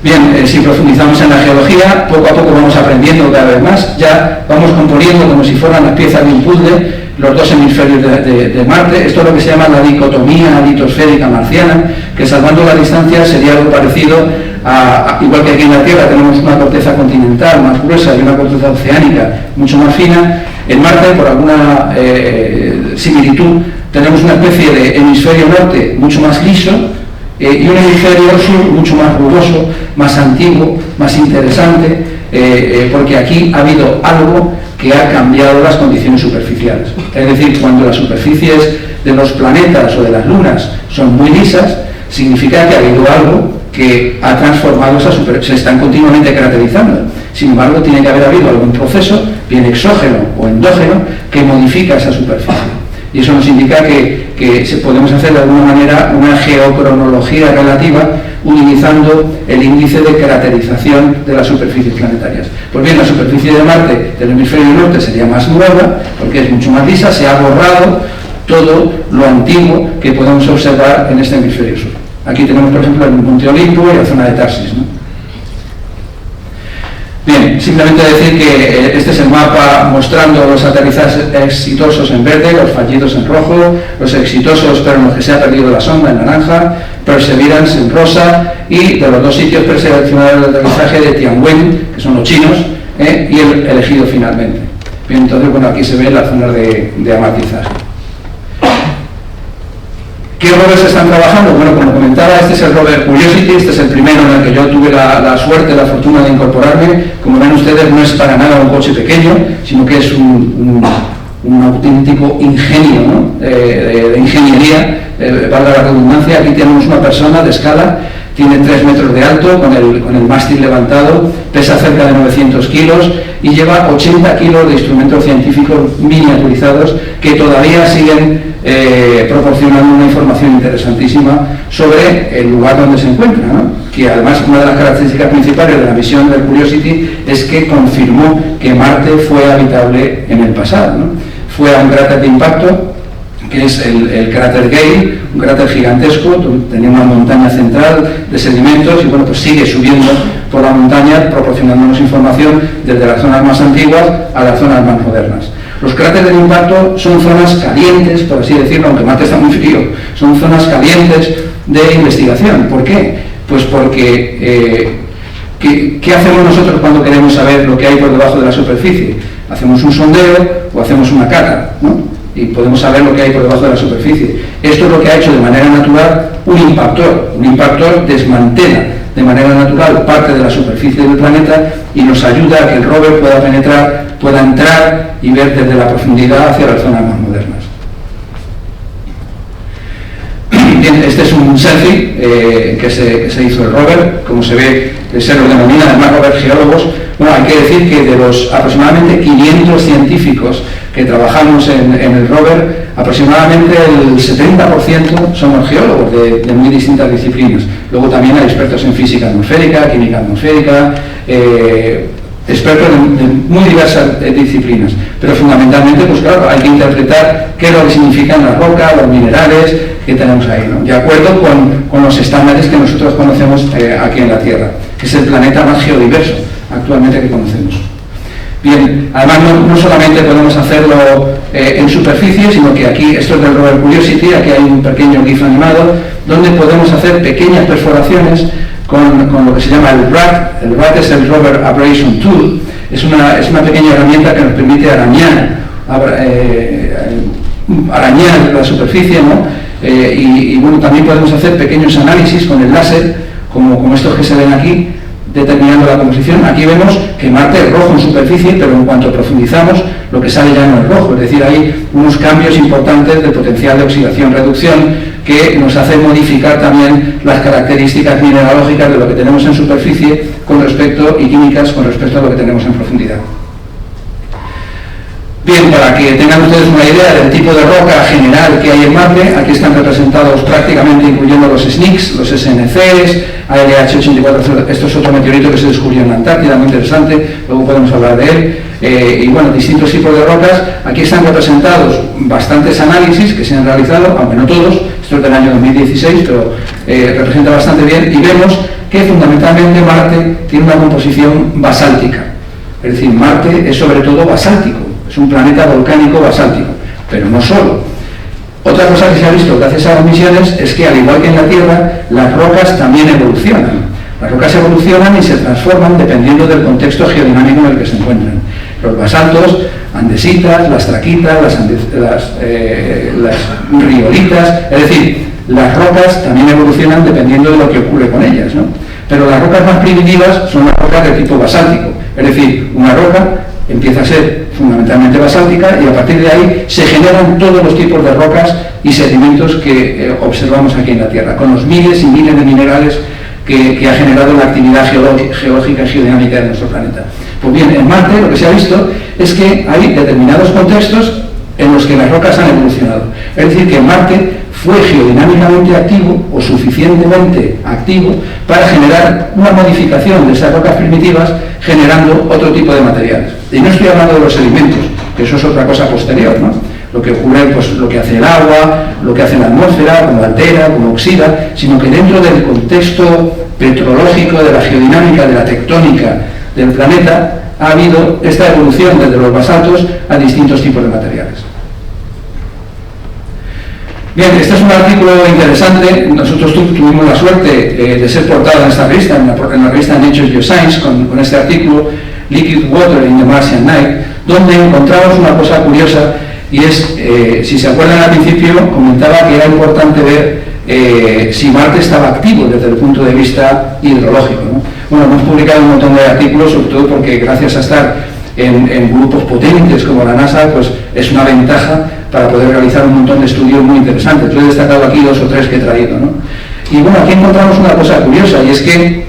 Bien, si profundizamos en la geología, poco a poco vamos aprendiendo cada vez más, ya vamos componiendo como si fueran las piezas de un puzzle los dos hemisferios de Marte. Esto es lo que se llama la dicotomía litosférica marciana, que salvando la distancia sería algo parecido a igual que aquí en la Tierra tenemos una corteza continental más gruesa y una corteza oceánica mucho más fina. En Marte, por alguna similitud, tenemos una especie de hemisferio norte mucho más liso, y un hemisferio sur mucho más rugoso, más antiguo, más interesante, porque aquí ha habido algo que ha cambiado las condiciones superficiales. Es decir, cuando las superficies de los planetas o de las lunas son muy lisas, significa que ha habido algo que ha transformado esa superficie, se están continuamente caracterizando. Sin embargo, tiene que haber habido algún proceso, bien exógeno o endógeno, que modifica esa superficie. Y eso nos indica que podemos hacer de alguna manera una geocronología relativa utilizando el índice de craterización de las superficies planetarias. Pues bien, la superficie de Marte del hemisferio norte sería más nueva, porque es mucho más lisa, se ha borrado todo lo antiguo que podemos observar en este hemisferio sur. Aquí tenemos, por ejemplo, el Monte Olimpo y la zona de Tarsis, ¿no? Bien, simplemente decir que este es el mapa mostrando los aterrizajes exitosos en verde, los fallidos en rojo, los exitosos pero en los que se ha perdido la sonda en naranja, Perseverance en rosa, y de los dos sitios preseleccionados del aterrizaje de Tianwen, que son los chinos, y el elegido finalmente. Bien, entonces, bueno, aquí se ve la zona de amortizaje. ¿Qué rovers están trabajando? Bueno, como comentaba, este es el rover Curiosity, este es el primero en el que yo tuve la suerte, la fortuna de incorporarme. Como ven ustedes, no es para nada un coche pequeño, sino que es un auténtico ingenio, ¿no? de ingeniería, valga la redundancia. Aquí tenemos una persona de escala, tiene 3 metros de alto, con el mástil levantado, pesa cerca de 900 kilos y lleva 80 kilos de instrumentos científicos miniaturizados que todavía siguen proporcionando una información interesantísima sobre el lugar donde se encuentra, ¿no? Que además una de las características principales de la misión del Curiosity es que confirmó que Marte fue habitable en el pasado, ¿no? Fue a un cráter de impacto, que es el cráter Gale, un cráter gigantesco, tenía una montaña central de sedimentos y bueno, pues sigue subiendo por la montaña proporcionándonos información desde las zonas más antiguas a las zonas más modernas. Los cráteres de impacto son zonas calientes, por así decirlo, aunque Marte está muy frío, son zonas calientes de investigación. ¿Por qué? Pues porque ¿qué hacemos nosotros cuando queremos saber lo que hay por debajo de la superficie? Hacemos un sondeo o hacemos una cata, ¿no? Y podemos saber lo que hay por debajo de la superficie. Esto es lo que ha hecho de manera natural un impactor. Un impactor desmantela de manera natural parte de la superficie del planeta y nos ayuda a que el rover pueda penetrar, pueda entrar y ver desde la profundidad hacia las zonas más modernas. Bien, este es un selfie que se hizo el rover, como se ve, se lo denomina además rover geólogos. Bueno, hay que decir que de los aproximadamente 500 científicos que trabajamos en el rover, aproximadamente el 70% somos geólogos de muy distintas disciplinas. Luego también hay expertos en física atmosférica, química atmosférica, expertos de muy diversas disciplinas, pero fundamentalmente, pues claro, hay que interpretar qué es lo que significan las rocas, los minerales que tenemos ahí, ¿no? De acuerdo con los estándares que nosotros conocemos aquí en la Tierra, que es el planeta más geodiverso actualmente que conocemos. Bien, además no solamente podemos hacerlo en superficie, sino que aquí, esto es del rover Curiosity, aquí hay un pequeño GIF animado, donde podemos hacer pequeñas perforaciones con lo que se llama el RAT. El RAT es el Rover Abrasion Tool, es una pequeña herramienta que nos permite arañar la superficie, ¿no? Y bueno, también podemos hacer pequeños análisis con el láser, como estos que se ven aquí, determinando la composición. Aquí vemos que Marte es rojo en superficie, pero en cuanto profundizamos, lo que sale ya no es rojo, es decir, hay unos cambios importantes del potencial de oxidación-reducción que nos hacen modificar también las características mineralógicas de lo que tenemos en superficie y químicas con respecto a lo que tenemos en profundidad. Bien, para que tengan ustedes una idea del tipo de roca general que hay en Marte, aquí están representados prácticamente, incluyendo los SNCs, los SNCs, ALH84, esto es otro meteorito que se descubrió en la Antártida, muy interesante, luego podemos hablar de él, y bueno, distintos tipos de rocas. Aquí están representados bastantes análisis que se han realizado, aunque no todos, esto es del año 2016, pero representa bastante bien, y vemos que fundamentalmente Marte tiene una composición basáltica, es decir, Marte es sobre todo basáltico. Es un planeta volcánico basáltico, pero no solo. Otra cosa que se ha visto gracias a las misiones es que, al igual que en la Tierra, las rocas también evolucionan. Las rocas evolucionan y se transforman dependiendo del contexto geodinámico en el que se encuentran. Los basaltos, andesitas, las traquitas, las riolitas, es decir, las rocas también evolucionan dependiendo de lo que ocurre con ellas, ¿no? Pero las rocas más primitivas son las rocas de tipo basáltico, es decir, una roca empieza a ser fundamentalmente basáltica y a partir de ahí se generan todos los tipos de rocas y sedimentos que observamos aquí en la Tierra, con los miles y miles de minerales que ha generado la actividad geológica y geodinámica de nuestro planeta. Pues bien, en Marte lo que se ha visto es que hay determinados contextos en los que las rocas han evolucionado. Es decir, que Marte fue geodinámicamente activo o suficientemente activo para generar una modificación de esas rocas primitivas generando otro tipo de materiales. Y no estoy hablando de los sedimentos, que eso es otra cosa posterior, ¿no? Lo que ocurre, pues lo que hace el agua, lo que hace la atmósfera, como altera, como oxida, sino que dentro del contexto petrológico, de la geodinámica, de la tectónica del planeta, ha habido esta evolución desde los basaltos a distintos tipos de materiales. Bien, este es un artículo interesante. Nosotros tuvimos la suerte de ser portada en esta revista, en la revista Nature Geoscience, con este artículo, Liquid Water in the Martian Night, donde encontramos una cosa curiosa, y es, si se acuerdan al principio, comentaba que era importante ver si Marte estaba activo desde el punto de vista hidrológico, ¿no? Bueno, hemos publicado un montón de artículos, sobre todo porque gracias a estar en grupos potentes como la NASA, pues es una ventaja para poder realizar un montón de estudios muy interesantes. Yo he destacado aquí 2 o 3 que he traído, ¿no? Y bueno, aquí encontramos una cosa curiosa, y es que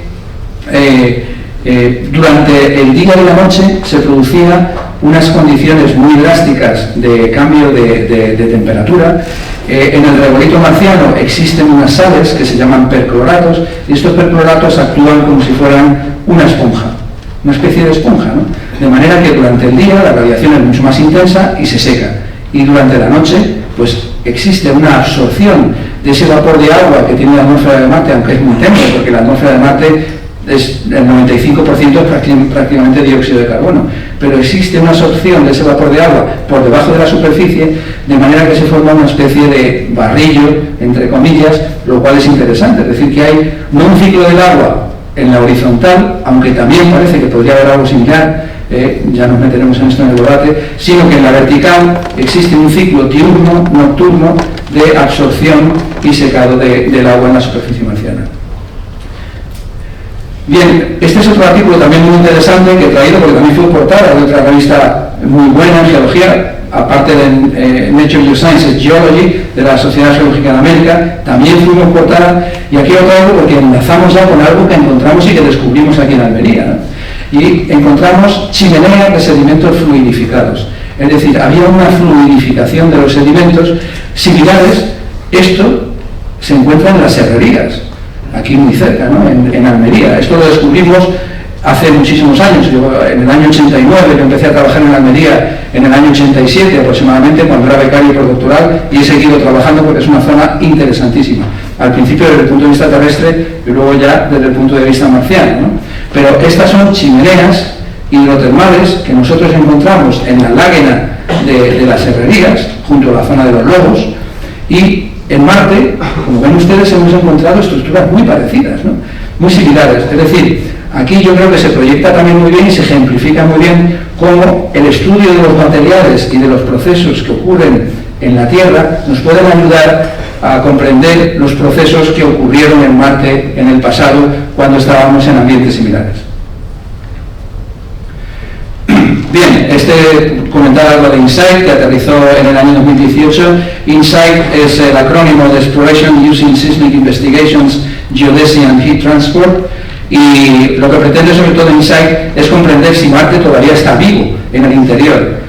durante el día y la noche se producían unas condiciones muy drásticas de cambio de temperatura. En el regolito marciano existen unas sales que se llaman percloratos, y estos percloratos actúan como si fueran una esponja, una especie de esponja, ¿no? De manera que durante el día la radiación es mucho más intensa y se seca, y durante la noche pues existe una absorción de ese vapor de agua que tiene la atmósfera de Marte, aunque es muy tenue, porque la atmósfera de Marte es el 95% es prácticamente dióxido de carbono, pero existe una absorción de ese vapor de agua por debajo de la superficie, de manera que se forma una especie de barrillo, entre comillas, lo cual es interesante. Es decir, que hay no un ciclo del agua en la horizontal, aunque también parece que podría haber algo similar, ya nos meteremos en esto en el debate, sino que en la vertical existe un ciclo diurno, nocturno, de absorción y secado del agua en la superficie marciana. Bien, este es otro artículo también muy interesante que he traído porque también fue portada de otra revista muy buena en geología, aparte de Nature Geoscience Geology, de la Sociedad Geológica de América, también fuimos portada, y aquí lo traigo porque enlazamos ya con algo que encontramos y que descubrimos aquí en Almería, ¿no? Y encontramos chimeneas de sedimentos fluidificados, es decir, había una fluidificación de los sedimentos similares. Esto se encuentra en las serrerías, aquí muy cerca, ¿no? En Almería. Esto lo descubrimos hace muchísimos años. Yo, en el año 89, que empecé a trabajar en Almería, en el año 87 aproximadamente, cuando era becario postdoctoral, y he seguido trabajando porque es una zona interesantísima. Al principio desde el punto de vista terrestre y luego ya desde el punto de vista marciano, ¿no? Pero estas son chimeneas hidrotermales que nosotros encontramos en la láguena de las serrerías, junto a la zona de los lobos, y en Marte, como ven ustedes, hemos encontrado estructuras muy parecidas, ¿no? Muy similares. Es decir, aquí yo creo que se proyecta también muy bien y se ejemplifica muy bien cómo el estudio de los materiales y de los procesos que ocurren en la Tierra nos pueden ayudar a comprender los procesos que ocurrieron en Marte en el pasado cuando estábamos en ambientes similares. Bien, comentar algo de InSight, que aterrizó en el año 2018. InSight es el acrónimo de Exploration Using Seismic Investigations, Geodesy and Heat Transport, y lo que pretende sobre todo InSight es comprender si Marte todavía está vivo en el interior,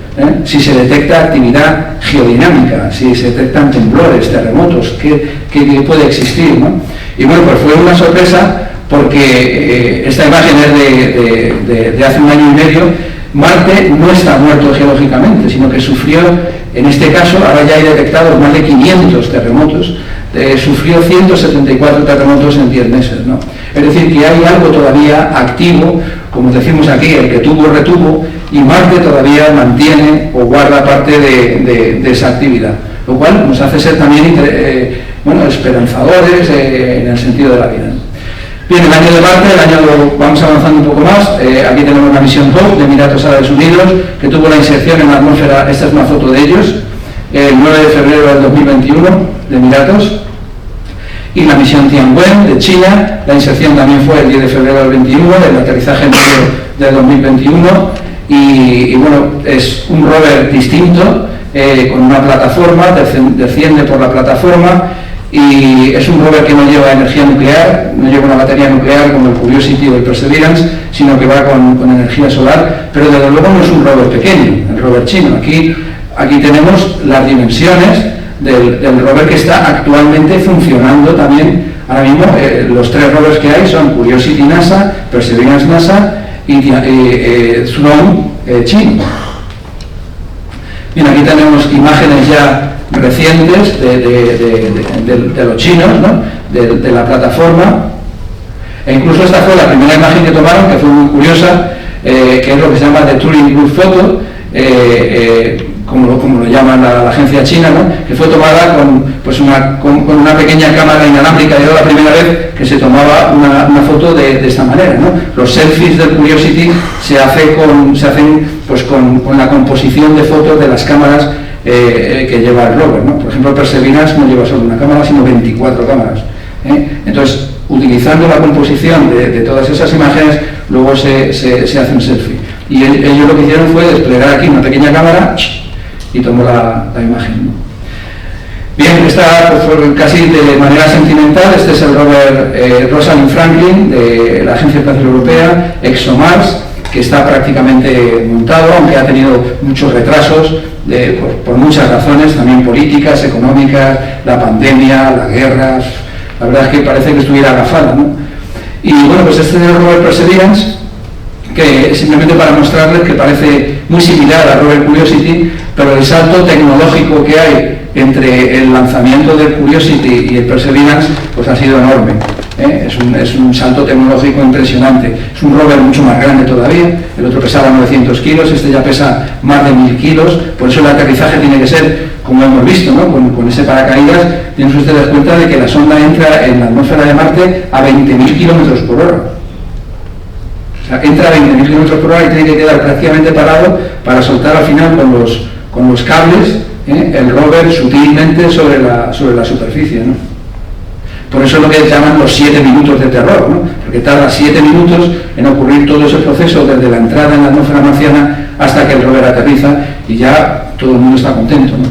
si se detecta actividad geodinámica, si se detectan temblores, terremotos, qué puede existir, ¿no? Y bueno, pues fue una sorpresa porque esta imagen es de hace un año y medio. Marte no está muerto geológicamente, sino que sufrió, en este caso, ahora ya hay detectados más de 500 terremotos, sufrió 174 terremotos en 10 meses, ¿no? Es decir, que hay algo todavía activo, como decimos aquí, el que tuvo retuvo, y Marte todavía mantiene o guarda parte de esa actividad, lo cual nos hace ser también esperanzadores en el sentido de la vida. Bien, el año de Marte, vamos avanzando un poco más. Aquí tenemos la misión Hope de Emiratos Árabes Unidos, que tuvo la inserción en la atmósfera. Esta es una foto de ellos, el 9 de febrero del 2021, de Emiratos. Y la misión Tianwen de China, la inserción también fue el 10 de febrero del 21, el aterrizaje en mayo del 2021. Y bueno, es un rover distinto, con una plataforma, desciende por la plataforma. Y es un rover que no lleva energía nuclear, no lleva una batería nuclear como el Curiosity o el Perseverance, sino que va con energía solar, pero desde luego no es un rover pequeño, el rover chino. Aquí aquí tenemos las dimensiones del rover que está actualmente funcionando también. Ahora mismo los 3 rovers que hay son Curiosity NASA, Perseverance NASA y Throne chino. Bien, aquí tenemos imágenes ya recientes de los chinos, ¿no? de la plataforma, e incluso esta fue la primera imagen que tomaron, que fue muy curiosa, que es lo que se llama The Turing Group Photo, como lo llama la agencia china, ¿no? Que fue tomada con una pequeña cámara inalámbrica. Era la primera vez que se tomaba una foto de esta manera, ¿no? Los selfies del Curiosity se hacen con la composición de fotos de las cámaras que lleva el rover, ¿no? Por ejemplo, Perseverance no lleva solo una cámara, sino 24 cámaras. Entonces, utilizando la composición de todas esas imágenes, luego se hace un selfie. Y ellos lo que hicieron fue desplegar aquí una pequeña cámara y tomó la imagen, ¿no? Bien, esta fue casi de manera sentimental. Este es el rover Rosalind Franklin de la Agencia Espacial Europea, ExoMars, que está prácticamente montado, aunque ha tenido muchos retrasos por muchas razones, también políticas, económicas, la pandemia, la guerra. La verdad es que parece que estuviera agafada, ¿no? Y bueno, pues este es el rover Perseverance, que simplemente para mostrarles que parece muy similar al rover Curiosity, pero el salto tecnológico que hay entre el lanzamiento del Curiosity y el Perseverance pues ha sido enorme. Es un salto tecnológico impresionante. Es un rover mucho más grande todavía. El otro pesaba 900 kilos, este ya pesa más de 1000 kilos. Por eso el aterrizaje tiene que ser, como hemos visto, ¿no? Con ese paracaídas. Tienen ustedes cuenta de que la sonda entra en la atmósfera de Marte a 20.000 kilómetros por hora. O sea, entra a 20.000 kilómetros por hora y tiene que quedar prácticamente parado para soltar al final con los cables el rover sutilmente sobre la superficie, ¿no? Por eso es lo que llaman los 7 minutos de terror, ¿no? Porque tarda 7 minutos en ocurrir todo ese proceso desde la entrada en la atmósfera marciana hasta que el rover aterriza y ya todo el mundo está contento, ¿no?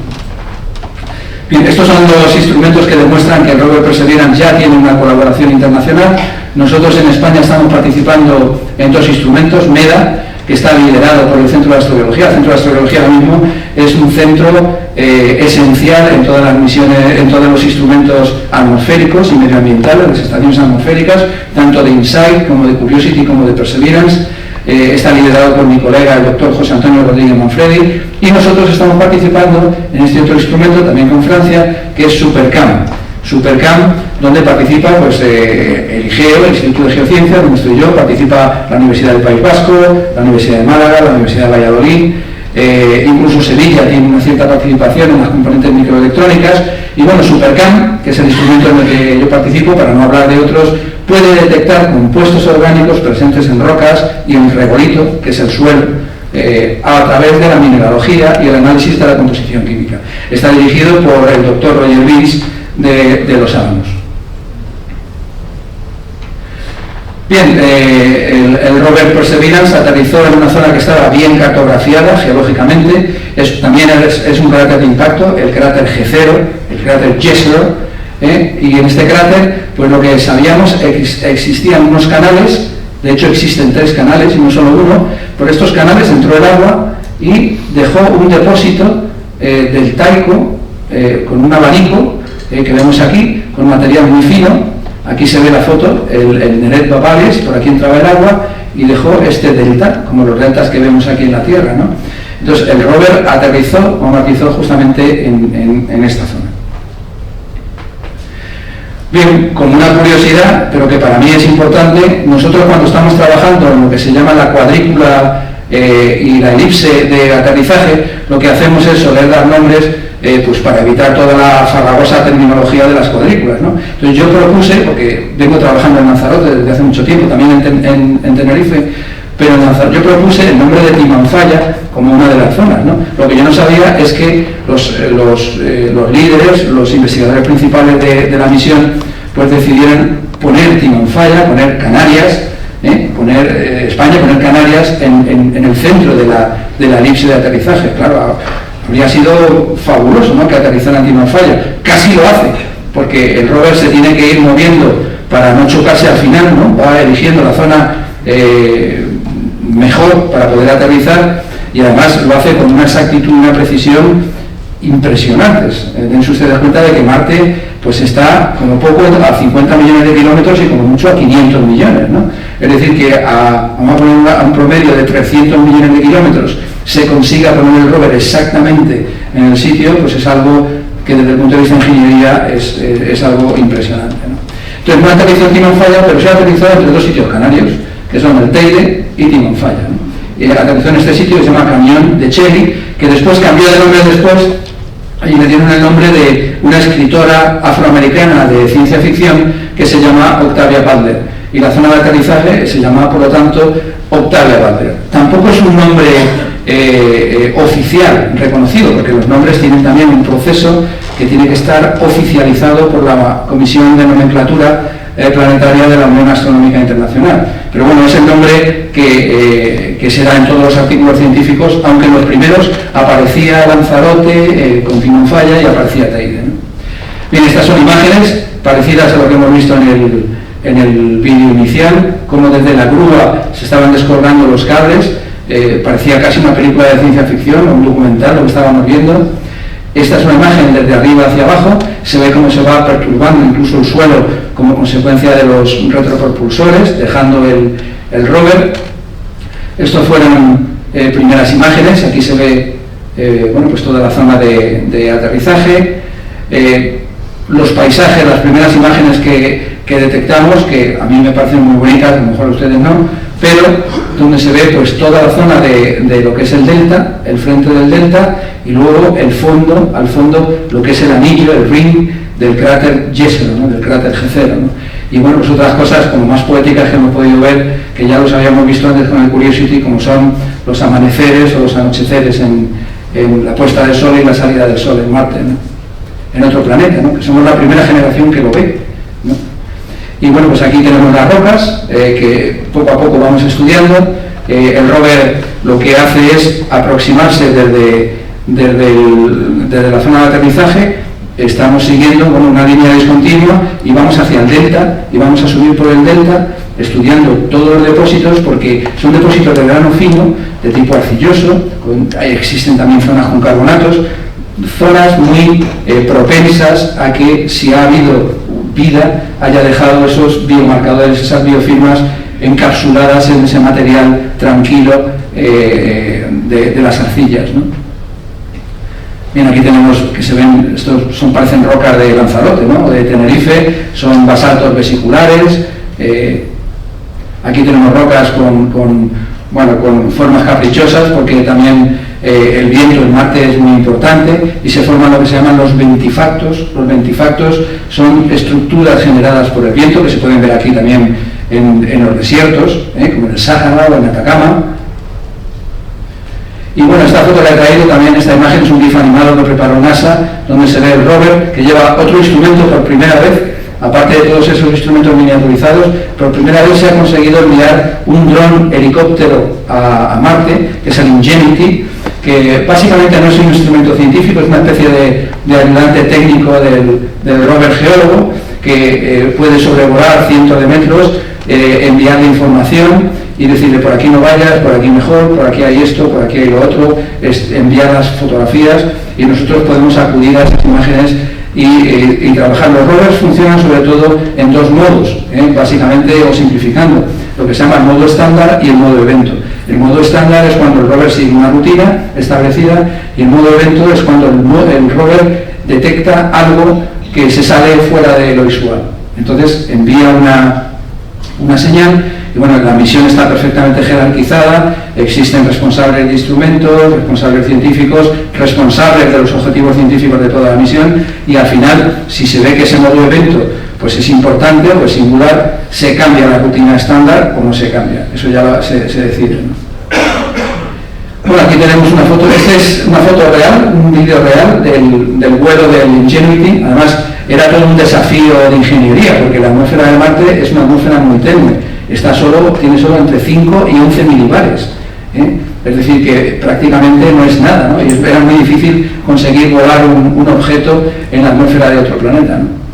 Bien, estos son los instrumentos que demuestran que el rover Perseverance ya tiene una colaboración internacional. Nosotros en España estamos participando en 2 instrumentos, MEDA, que está liderado por el Centro de Astrobiología. El Centro de Astrobiología ahora mismo es un centro esencial en todas las misiones, en todos los instrumentos atmosféricos y medioambientales, las estaciones atmosféricas, tanto de InSight como de Curiosity como de Perseverance. Está liderado por mi colega, el doctor José Antonio Rodríguez Manfredi, y nosotros estamos participando en este otro instrumento, también con Francia, que es SuperCam, donde participa pues, el IGEO, el Instituto de Geociencia, donde estoy yo, participa la Universidad del País Vasco, la Universidad de Málaga, la Universidad de Valladolid, incluso Sevilla tiene una cierta participación en las componentes microelectrónicas. Y bueno, SuperCam, que es el instrumento en el que yo participo, para no hablar de otros, puede detectar compuestos orgánicos presentes en rocas y en regolito, que es el suelo, a través de la mineralogía y el análisis de la composición química. Está dirigido por el doctor Roger Vince de Los Álamos. Bien, el rover Perseverance aterrizó en una zona que estaba bien cartografiada geológicamente. También es un cráter de impacto, el cráter G0, el cráter Jezero, y en este cráter, pues lo que sabíamos, existían unos canales. De hecho existen 3 canales y no solo uno. Por estos canales entró el agua y dejó un depósito del talco con un abanico que vemos aquí, con material muy fino. Aquí se ve la foto, el Neret Babales, por aquí entraba el agua y dejó este delta, como los deltas que vemos aquí en la Tierra, ¿no? Entonces el rover aterrizó justamente en esta zona. Bien, como una curiosidad, pero que para mí es importante, nosotros cuando estamos trabajando en lo que se llama la cuadrícula y la elipse de aterrizaje, lo que hacemos es soler dar nombres pues para evitar toda la farragosa terminología de las cuadrículas, ¿no? Entonces yo propuse, porque vengo trabajando en Lanzarote desde hace mucho tiempo, también en Tenerife, pero en Lanzarote yo propuse el nombre de Timanfaya como una de las zonas, ¿no? Lo que yo no sabía es que los líderes, los investigadores principales de la misión, pues decidieron poner Timanfaya, poner Canarias, poner España, poner Canarias en el centro de la elipse de aterrizaje. Claro, habría sido fabuloso, ¿no?, que aterrizara en Timanfaya. Casi lo hace, porque el rover se tiene que ir moviendo para no chocarse al final, ¿no? Va eligiendo la zona mejor para poder aterrizar, y además lo hace con una exactitud y una precisión impresionantes. Dense ustedes cuenta de que Marte pues está como poco a 50 millones de kilómetros y como mucho a 500 millones, ¿no? Es decir, que vamos a poner a un promedio de 300 millones de kilómetros se consiga poner el rover exactamente en el sitio, pues es algo que desde el punto de vista de ingeniería es algo impresionante, ¿no? Entonces no aterrizó en Timanfaya, pero se ha aterrizado entre dos sitios canarios, que son el Teide y Timanfaya, ¿no? Y aterrizó en este sitio que se llama Cañón de Cheli, que después cambió de nombre después y le dieron el nombre de una escritora afroamericana de ciencia ficción que se llama Octavia Butler, y la zona de aterrizaje se llama, por lo tanto, Octavia Butler. Tampoco es un nombre oficial reconocido, porque los nombres tienen también un proceso que tiene que estar oficializado por la Comisión de Nomenclatura Planetaria de la Unión Astronómica Internacional. Pero bueno, es el nombre que se da en todos los artículos científicos, aunque en los primeros aparecía Lanzarote con Timanfaya y aparecía Teide, ¿no? Bien, estas son imágenes parecidas a lo que hemos visto en el vídeo inicial, como desde la grúa se estaban descolgando los cables. Parecía casi una película de ciencia ficción o un documental lo que estábamos viendo. Esta es una imagen desde arriba hacia abajo, se ve cómo se va perturbando incluso el suelo como consecuencia de los retropropulsores, dejando el rover. Estos fueron primeras imágenes, aquí se ve bueno, pues toda la zona de aterrizaje, los paisajes, las primeras imágenes que detectamos, que a mí me parecen muy bonitas, a lo mejor a ustedes no, pero donde se ve pues toda la zona de lo que es el delta, el frente del delta, y luego el fondo, al fondo, lo que es el anillo, el ring del cráter Jezero, ¿no? Del cráter Jezero, ¿no? Y bueno, pues otras cosas como más poéticas que hemos podido ver, que ya los habíamos visto antes con el Curiosity, como son los amaneceres o los anocheceres en la puesta del sol y la salida del sol en Marte, ¿no? En otro planeta, ¿no? Que somos la primera generación que lo ve, ¿no? Y bueno, pues aquí tenemos las rocas que poco a poco vamos estudiando. El rover lo que hace es aproximarse desde la zona de aterrizaje. Estamos siguiendo una línea discontinua y vamos hacia el delta y vamos a subir por el delta estudiando todos los depósitos, porque son depósitos de grano fino, de tipo arcilloso. Existen también zonas con carbonatos, zonas muy propensas a que, si ha habido vida, haya dejado esos biomarcadores, esas biofirmas encapsuladas en ese material tranquilo de las arcillas, ¿no? Bien, aquí tenemos que se ven, estos parecen rocas de Lanzarote, ¿no? O de Tenerife, son basaltos vesiculares. Aquí tenemos rocas con formas caprichosas, porque también el viento en Marte es muy importante y se forman lo que se llaman los ventifactos. Los ventifactos son estructuras generadas por el viento, que se pueden ver aquí también en los desiertos, como en el Sáhara o en Atacama. Y bueno, esta foto la he traído también, esta imagen es un GIF animado que preparó NASA, donde se ve el rover que lleva otro instrumento por primera vez. Aparte de todos esos instrumentos miniaturizados, por primera vez se ha conseguido enviar un dron helicóptero a Marte, que es el Ingenuity, que básicamente no es un instrumento científico, es una especie de ayudante técnico del rover geólogo, que puede sobrevolar cientos de metros, enviarle información y decirle: por aquí no vayas, por aquí mejor, por aquí hay esto, por aquí hay lo otro, enviar las fotografías, y nosotros podemos acudir a esas imágenes y trabajar. Los rovers funcionan sobre todo en dos modos, básicamente, o simplificando, lo que se llama el modo estándar y el modo evento. El modo estándar es cuando el rover sigue una rutina establecida, y el modo evento es cuando el rover detecta algo que se sale fuera de lo usual. Entonces envía una señal, y bueno, la misión está perfectamente jerarquizada. Existen responsables de instrumentos, responsables científicos, responsables de los objetivos científicos de toda la misión, y al final, si se ve que ese modo evento pues es importante o es singular, se cambia la rutina estándar o no se cambia. Eso ya se decide, ¿no? Bueno, aquí tenemos una foto. Esta es una foto real, un vídeo real del vuelo del Ingenuity. Además, era todo un desafío de ingeniería, porque la atmósfera de Marte es una atmósfera muy tenue. Tiene solo entre 5 y 11 milibares. Es decir, que prácticamente no es nada, ¿no? Y era muy difícil conseguir volar un objeto en la atmósfera de otro planeta, ¿no?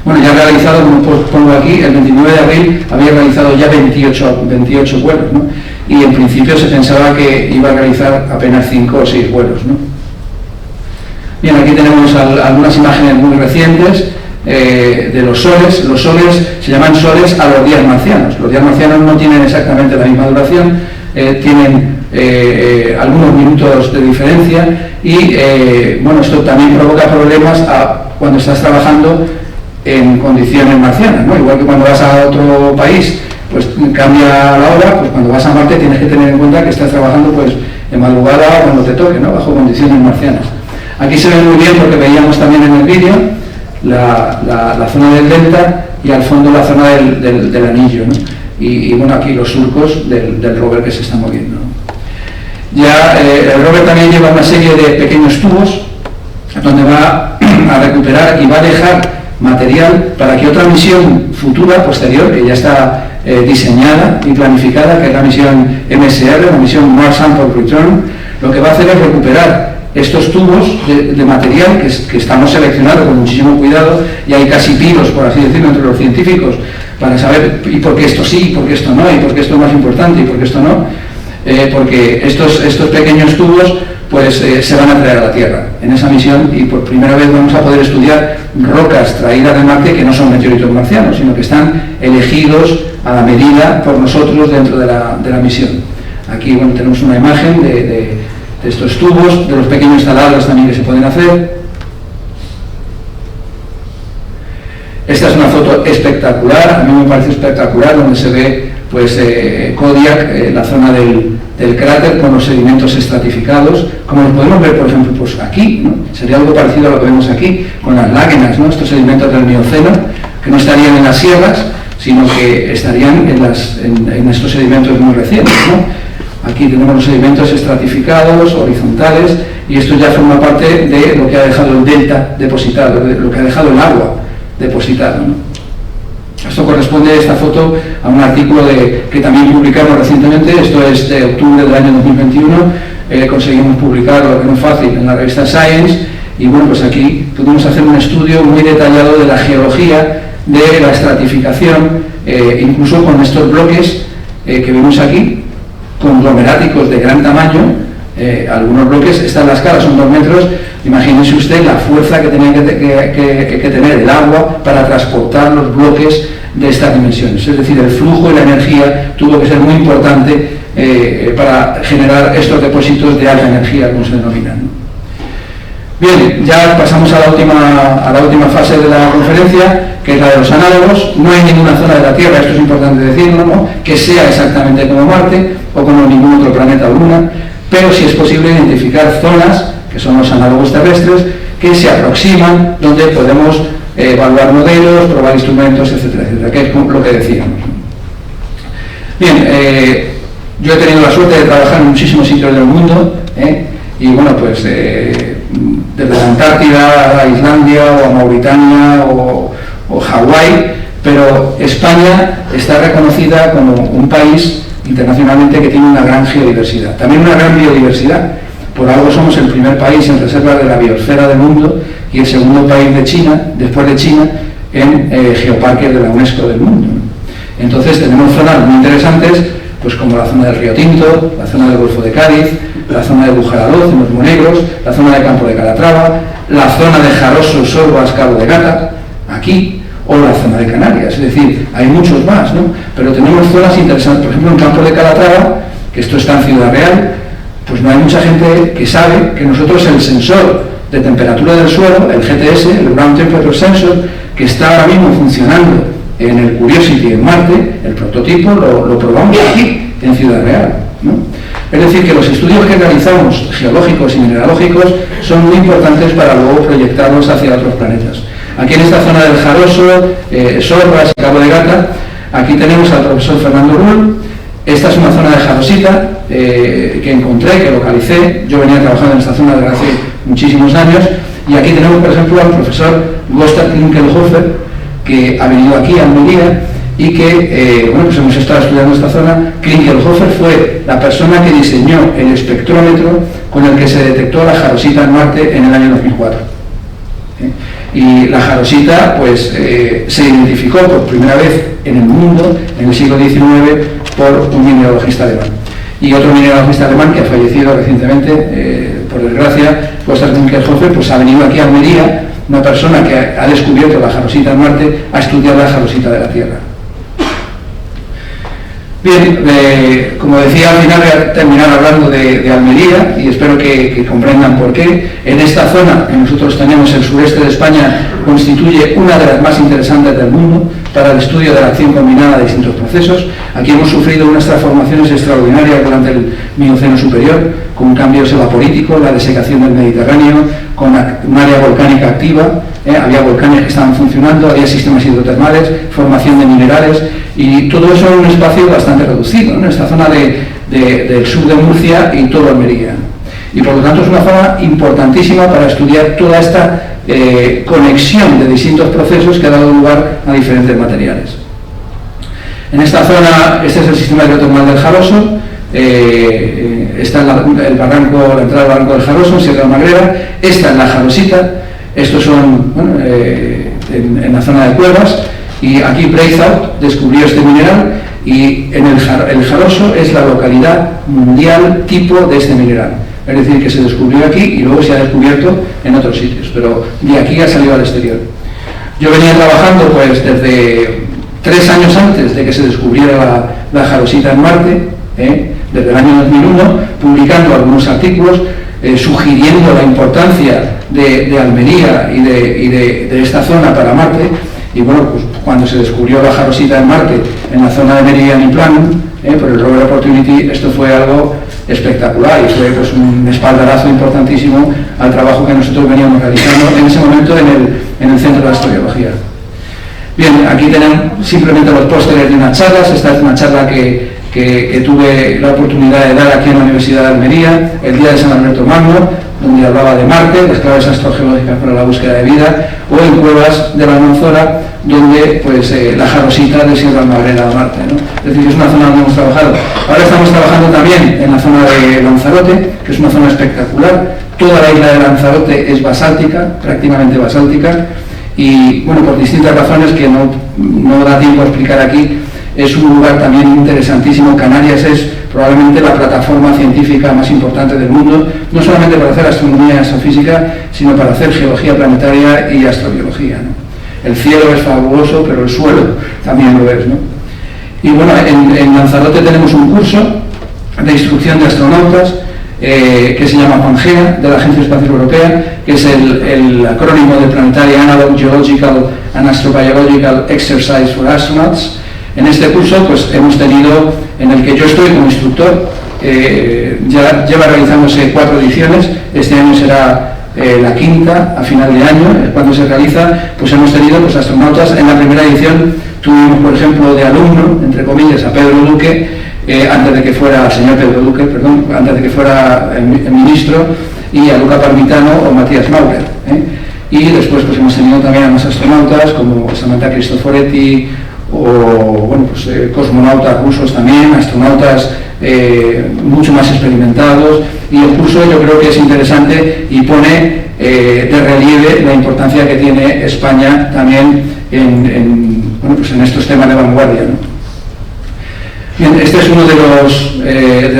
Bueno, ya ha realizado, como pongo aquí, el 29 de abril había realizado ya 28 vuelos, ¿no? y en principio se pensaba que iba a realizar apenas 5 o 6 vuelos, ¿no? Bien, aquí tenemos algunas imágenes muy recientes de los soles. Los soles se llaman soles a los días marcianos. Los días marcianos no tienen exactamente la misma duración, tienen algunos minutos de diferencia y bueno, esto también provoca problemas cuando estás trabajando en condiciones marcianas, ¿no? Igual que cuando vas a otro país pues cambia la hora, pues cuando vas a Marte tienes que tener en cuenta que estás trabajando pues en madrugada o cuando te toque, ¿no? Bajo condiciones marcianas. Aquí se ve muy bien lo que veíamos también en el vídeo, la zona del delta y al fondo la zona del anillo, ¿no? Y bueno, aquí los surcos del rover que se está moviendo. Ya el rover también lleva una serie de pequeños tubos donde va a recuperar y va a dejar material para que otra misión futura, posterior, que ya está diseñada y planificada, que es la misión MSR, la misión Mars Sample Return, lo que va a hacer es recuperar estos tubos de material que estamos seleccionando con muchísimo cuidado, y hay casi pilos, por así decirlo, entre los científicos, para saber y por qué esto sí, y por qué esto no, y por qué esto es más importante y por qué esto no, porque estos pequeños tubos pues se van a traer a la Tierra en esa misión, y por primera vez vamos a poder estudiar rocas traídas de Marte que no son meteoritos marcianos, sino que están elegidos a la medida por nosotros dentro de la misión. Aquí bueno, tenemos una imagen de estos tubos, de los pequeños taladros también que se pueden hacer. Esta es una foto espectacular, a mí me parece espectacular, donde se ve pues Kodiak, la zona del cráter con los sedimentos estratificados, como los podemos ver por ejemplo pues aquí, ¿no? Sería algo parecido a lo que vemos aquí, con las láguenas, ¿no? Estos sedimentos del Mioceno, que no estarían en las sierras, sino que estarían en estos sedimentos muy recientes, ¿no? Aquí tenemos los sedimentos estratificados, horizontales, y esto ya forma parte de lo que ha dejado el delta depositado, de lo que ha dejado el agua depositado, ¿no? Esto corresponde, esta foto, a un artículo que también publicamos recientemente. Esto es de octubre del año 2021, conseguimos publicarlo, que no es fácil, en la revista Science, y bueno, pues aquí pudimos hacer un estudio muy detallado de la geología, de la estratificación, incluso con estos bloques que vemos aquí, conglomeráticos de gran tamaño. Algunos bloques, están las caras, son 2 metros, imagínense usted la fuerza que tenía que tener el agua para transportar los bloques de estas dimensiones, es decir, el flujo y la energía tuvo que ser muy importante para generar estos depósitos de alta energía, como se denominan, ¿no? Bien, ya pasamos a la última fase de la conferencia, que es la de los análogos. No hay ninguna zona de la Tierra, esto es importante decirlo, ¿no?, que sea exactamente como Marte o como ningún otro planeta o luna, pero sí es posible identificar zonas, que son los análogos terrestres, que se aproximan, donde podemos evaluar modelos, probar instrumentos, etcétera, etcétera, que es lo que decíamos. Bien, yo he tenido la suerte de trabajar en muchísimos sitios del mundo, y bueno, pues desde la Antártida a Islandia o a Mauritania o Hawái, pero España está reconocida como un país internacionalmente que tiene una gran geodiversidad, también una gran biodiversidad. Por algo somos el primer país en reserva de la biosfera del mundo y el segundo país de China, después de China, en geoparques de la UNESCO del mundo. Entonces tenemos zonas muy interesantes, pues como la zona del Río Tinto, la zona del Golfo de Cádiz, la zona de Bujaraloz en los Monegros, la zona de Campo de Calatrava, la zona de Jaroso, Sorbas, Cabo de Gata, aquí, o la zona de Canarias. Es decir, hay muchos más, ¿no? Pero tenemos zonas interesantes. Por ejemplo, en Campo de Calatrava, que esto está en Ciudad Real, pues no hay mucha gente que sabe que nosotros el sensor de temperatura del suelo, el GTS, el Ground Temperature Sensor, que está ahora mismo funcionando en el Curiosity en Marte, el prototipo, lo probamos aquí, en Ciudad Real, ¿no? Es decir, que los estudios que realizamos, geológicos y mineralógicos, son muy importantes para luego proyectarlos hacia otros planetas. Aquí en esta zona del Jaroso, Sorbas y Cabo de Gata, aquí tenemos al profesor Fernando Rull. Esta es una zona de jarosita que encontré, que localicé. Yo venía trabajando en esta zona desde hace muchísimos años, y aquí tenemos, por ejemplo, al profesor Gustav Klinkelhofer, que ha venido aquí a Almería y que, bueno, pues hemos estado estudiando esta zona. Klinkelhofer fue la persona que diseñó el espectrómetro con el que se detectó la jarosita en Marte en el año 2004. Y la jarosita, pues, se identificó por primera vez en el mundo en el siglo XIX por un mineralogista alemán. y otro mineralogista alemán que ha fallecido recientemente, por desgracia, Gustav Winkelhofer, pues ha venido aquí a Almería, una persona que ha descubierto la jarosita en Marte, a estudiar la jarosita de la Tierra. Bien, como decía, al final voy a terminar hablando de Almería y espero que comprendan por qué. En esta zona que nosotros tenemos, el sureste de España, constituye una de las más interesantes del mundo para el estudio de la acción combinada de distintos procesos. Aquí hemos sufrido unas transformaciones extraordinarias durante el Mioceno superior, con cambios evaporíticos, la desecación del Mediterráneo, con un área volcánica activa, había volcanes que estaban funcionando, había sistemas hidrotermales, formación de minerales, y todo eso en un espacio bastante reducido, ¿no? Esta zona del sur de Murcia y todo Almería. Y por lo tanto es una zona importantísima para estudiar toda esta conexión de distintos procesos que ha dado lugar a diferentes materiales. En esta zona, este es el sistema hidrotermal del Jaroso, está el barranco, la entrada del barranco del Jaroso, Sierra de Magrera, esta es la jarosita, estos son, bueno, en la zona de cuevas, y aquí Breithout descubrió este mineral, y en el Jaroso es la localidad mundial tipo de este mineral. Es decir, que se descubrió aquí y luego se ha descubierto en otros sitios, pero de aquí ha salido al exterior. Yo venía trabajando pues desde 3 años antes de que se descubriera la jarosita en Marte, desde el año 2001, publicando algunos artículos, sugiriendo la importancia de Almería y de esta zona para Marte. Y bueno, pues cuando se descubrió la jarosita en Marte, en la zona de Meridian y Planum, por el Rover Opportunity, esto fue algo espectacular y fue pues un espaldarazo importantísimo al trabajo que nosotros veníamos realizando en ese momento en el Centro de Astrobiología. Bien, aquí tenemos simplemente los pósteres de unas charlas. Esta es una charla que tuve la oportunidad de dar aquí en la Universidad de Almería, el día de San Alberto Magno, donde hablaba de Marte, las claves astrogeológicas para la búsqueda de vida, o en Cuevas de la Almanzora, donde pues la jarosita de Sierra de Magrera de Marte, ¿no? Es decir, es una zona donde hemos trabajado. Ahora estamos trabajando también en la zona de Lanzarote, que es una zona espectacular. Toda la isla de Lanzarote es basáltica, prácticamente basáltica, y bueno, por distintas razones que no da tiempo a explicar aquí, es un lugar también interesantísimo. Canarias es probablemente la plataforma científica más importante del mundo, no solamente para hacer astronomía y astrofísica, sino para hacer geología planetaria y astrobiología, ¿no? El cielo es fabuloso, pero el suelo también lo es, ¿no? Y bueno, en Lanzarote tenemos un curso de instrucción de astronautas que se llama Pangea, de la Agencia Espacial Europea, que es el acrónimo de Planetary Analog Geological and Astrobiological Exercise for Astronauts. En este curso pues hemos tenido, en el que yo estoy como instructor, ya lleva realizándose 4 ediciones, este año será la quinta, a final de año, cuando se realiza, pues hemos tenido pues astronautas. En la primera edición tuvimos, por ejemplo, de alumno, entre comillas, a Pedro Duque, antes de que fuera, señor Pedro Duque, perdón, antes de que fuera el ministro, y a Luca Parmitano o Matías Maurer, Y después pues hemos tenido también a más astronautas como Samantha Cristoforetti, o bueno, pues, cosmonautas rusos también, astronautas mucho más experimentados, y el curso yo creo que es interesante y pone de relieve la importancia que tiene España también bueno, pues en estos temas de vanguardia, ¿no? Bien, este es uno de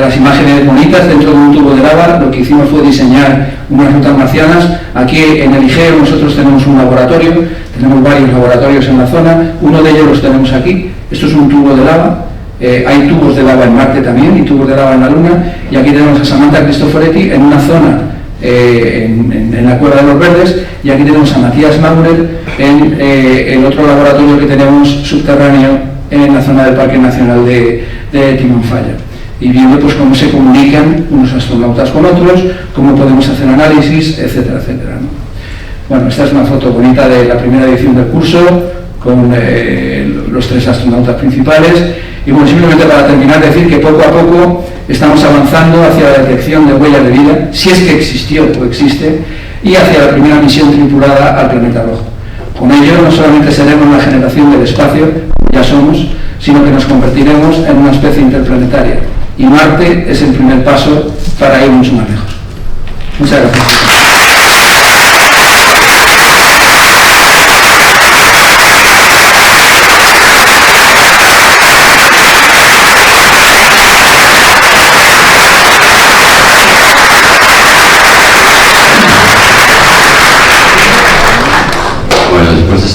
las imágenes bonitas dentro de un tubo de lava. Lo que hicimos fue diseñar unas rutas marcianas. Aquí en el IGEO nosotros tenemos un laboratorio, tenemos varios laboratorios en la zona, uno de ellos los tenemos aquí. Esto es un tubo de lava, hay tubos de lava en Marte también y tubos de lava en la Luna, y aquí tenemos a Samantha Cristoforetti en una zona en la Cueva de los Verdes, y aquí tenemos a Matías Maurer en el otro laboratorio que tenemos subterráneo en la zona del Parque Nacional de Timanfaya, y viendo pues cómo se comunican unos astronautas con otros, cómo podemos hacer análisis, etcétera, etcétera, ¿no? Bueno, esta es una foto bonita de la primera edición del curso con los 3 astronautas principales, y bueno, simplemente para terminar decir que poco a poco estamos avanzando hacia la detección de huellas de vida, si es que existió o existe, y hacia la primera misión tripulada al planeta rojo. Con ello no solamente seremos la generación del espacio, ya somos, sino que nos convertiremos en una especie interplanetaria. Y Marte es el primer paso para ir mucho más lejos. Muchas gracias.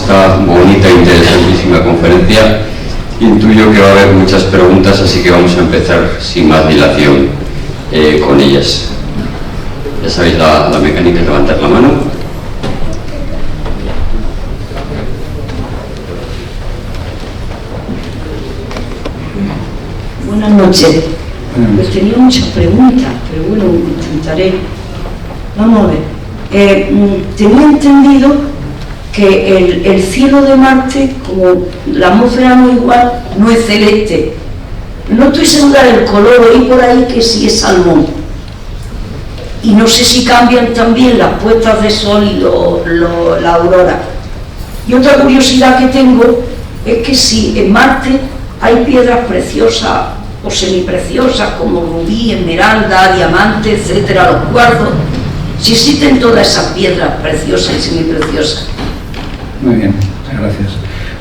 esta bonita e interesantísima conferencia. Intuyo que va a haber muchas preguntas, así que vamos a empezar sin más dilación con ellas. Ya sabéis la mecánica, es levantar la mano. Buenas noches. Pues tenía muchas preguntas, pero bueno, intentaré. Vamos a ver. Tenía entendido que el cielo de Marte, como la atmósfera no es igual, no es celeste. No estoy segura del color, oí por ahí que sí es salmón. Y no sé si cambian también las puestas de sol y la aurora. Y otra curiosidad que tengo es que si en Marte hay piedras preciosas o semipreciosas como rubí, esmeralda, diamante, etcétera, los cuarzos, si existen todas esas piedras preciosas y semipreciosas. Muy bien, muchas gracias.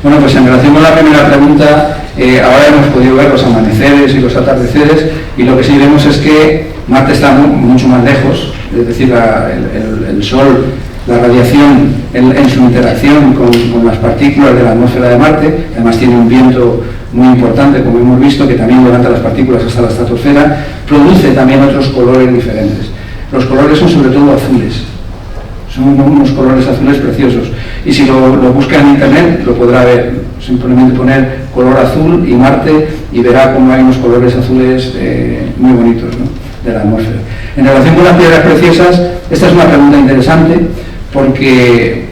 Bueno, pues en relación con la primera pregunta, ahora hemos podido ver los amaneceres y los atardeceres, y lo que sí vemos es que Marte está mucho más lejos, es decir, el Sol, la radiación en su interacción con las partículas de la atmósfera de Marte, además tiene un viento muy importante, como hemos visto, que también levanta las partículas hasta la estratosfera, produce también otros colores diferentes. Los colores son sobre todo azules, son unos colores azules preciosos, y si lo busca en internet lo podrá ver, simplemente poner color azul y Marte y verá cómo hay unos colores azules muy bonitos, ¿no?, de la atmósfera. En relación con las piedras preciosas, esta es una pregunta interesante porque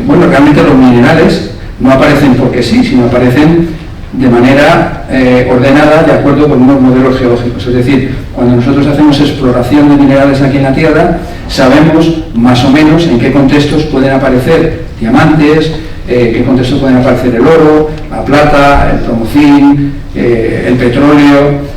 bueno, realmente los minerales no aparecen porque sí, sino aparecen de manera ordenada de acuerdo con unos modelos geológicos. Es decir, cuando nosotros hacemos exploración de minerales aquí en la Tierra, sabemos más o menos en qué contextos pueden aparecer diamantes, en qué contextos pueden aparecer el oro, la plata, el plomocín, el petróleo.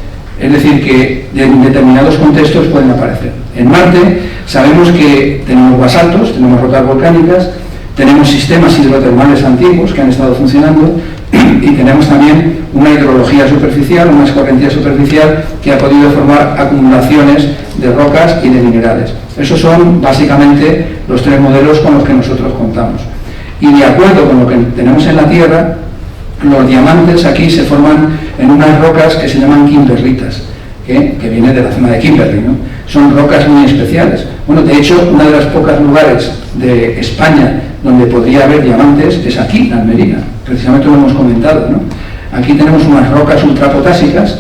Es decir, que en determinados contextos pueden aparecer. En Marte sabemos que tenemos basaltos, tenemos rocas volcánicas, tenemos sistemas hidrotermales antiguos que han estado funcionando, y tenemos también una hidrología superficial, una escorrentía superficial que ha podido formar acumulaciones de rocas y de minerales. Esos son básicamente los tres modelos con los que nosotros contamos. Y de acuerdo con lo que tenemos en la Tierra, los diamantes aquí se forman en unas rocas que se llaman kimberlitas, que viene de la zona de Kimberley, ¿no? Son rocas muy especiales. Bueno, de hecho, uno de los pocos lugares de España donde podría haber diamantes es aquí, en Almería. Precisamente lo hemos comentado, ¿no? Aquí tenemos unas rocas ultrapotásicas,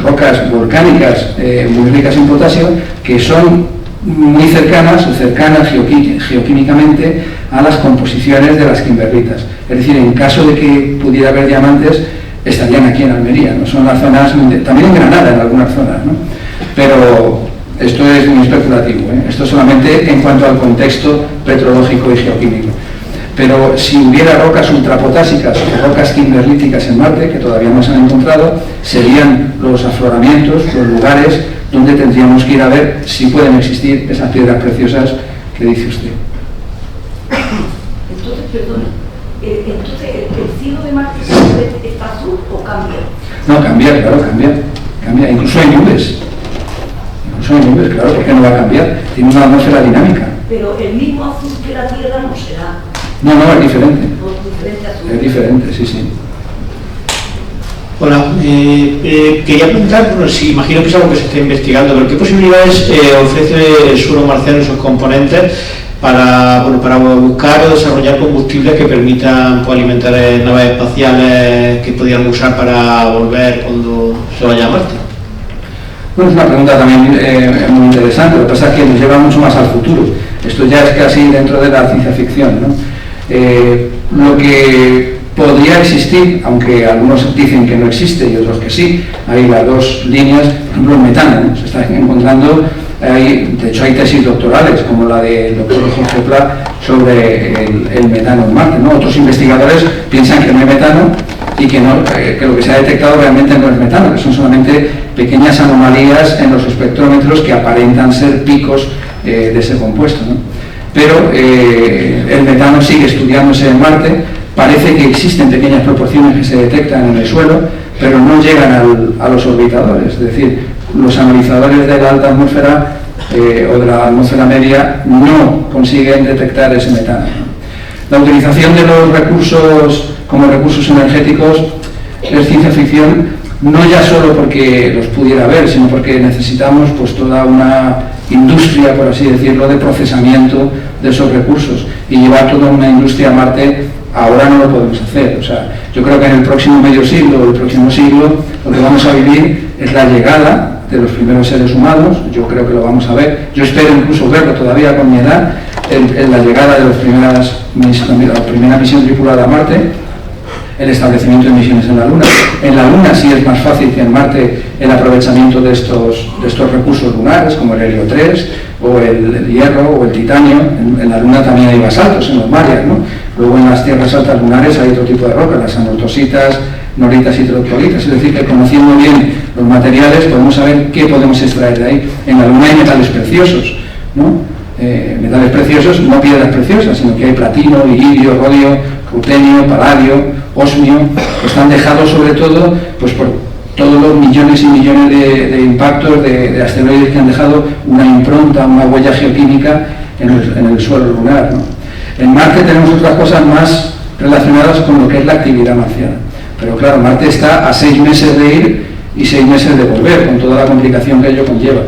rocas volcánicas muy ricas en potasio, que son muy cercanas geoquímicamente a las composiciones de las kimberlitas. Es decir, en caso de que pudiera haber diamantes, estarían aquí en Almería, ¿no? Son las zonas, también en Granada en algunas zonas, ¿no? Pero esto es muy especulativo, ¿eh? Esto solamente en cuanto al contexto petrológico y geoquímico. Pero si hubiera rocas ultrapotásicas o rocas kimberlíticas en Marte, que todavía no se han encontrado, serían los afloramientos, los lugares donde tendríamos que ir a ver si pueden existir esas piedras preciosas que dice usted. Entonces, perdona, ¿el cielo de Marte siempre está azul o cambia? No, cambia, claro, cambia. Incluso hay nubes, claro, ¿por qué no va a cambiar? Tiene una atmósfera dinámica. Pero el mismo azul que la Tierra no será. No, es diferente. No, diferente azul. Es diferente, sí. Hola, quería preguntar, bueno, si imagino que es algo que se está investigando, pero ¿qué posibilidades ofrece el suelo marciano y sus componentes para buscar o desarrollar combustibles que permitan alimentar naves espaciales que podrían usar para volver cuando se vaya a Marte? Bueno, es una pregunta también muy interesante. Lo que pasa es que nos lleva mucho más al futuro. Esto ya es casi dentro de la ciencia ficción, ¿no? Lo que podría existir, aunque algunos dicen que no existe y otros que sí, hay las dos líneas, por ejemplo el metano, ¿no? Se está encontrando, de hecho hay tesis doctorales como la del doctor Jorge Pla sobre el metano en Marte, ¿no? Otros investigadores piensan que no hay metano y que lo que se ha detectado realmente no es metano, que son solamente pequeñas anomalías en los espectrómetros que aparentan ser picos de ese compuesto, ¿no? Pero el metano sigue estudiándose en Marte. Parece que existen pequeñas proporciones que se detectan en el suelo, pero no llegan a los orbitadores. Es decir, los analizadores de la alta atmósfera o de la atmósfera media no consiguen detectar ese metano, ¿no? La utilización de los recursos como recursos energéticos es ciencia ficción, no ya solo porque los pudiera haber, sino porque necesitamos pues toda una industria, por así decirlo, de procesamiento de esos recursos, y llevar toda una industria a Marte ahora no lo podemos hacer. O sea, yo creo que en el próximo medio siglo o el próximo siglo lo que vamos a vivir es la llegada de los primeros seres humanos. Yo creo que lo vamos a ver, yo espero incluso verlo todavía con mi edad, en la llegada de la primera misión tripulada a Marte, el establecimiento de misiones en la Luna. En la Luna sí es más fácil que en Marte el aprovechamiento de estos recursos lunares, como el helio 3, o el hierro, o el titanio. En la Luna también hay basaltos, en los mares, ¿no? Luego en las tierras altas lunares hay otro tipo de rocas, las anortositas, noritas y troctolitas. Es decir, que conociendo bien los materiales podemos saber qué podemos extraer de ahí. En la Luna hay metales preciosos, ¿no? Metales preciosos, no piedras preciosas, sino que hay platino, iridio, rodio, rutenio, paladio, osmio, que están dejados sobre todo pues por todos los millones y millones de impactos de asteroides que han dejado una impronta, una huella geoquímica en el suelo lunar, ¿no? En Marte tenemos otras cosas más relacionadas con lo que es la actividad marciana, pero claro, Marte está a 6 meses de ir y 6 meses de volver, con toda la complicación que ello conlleva.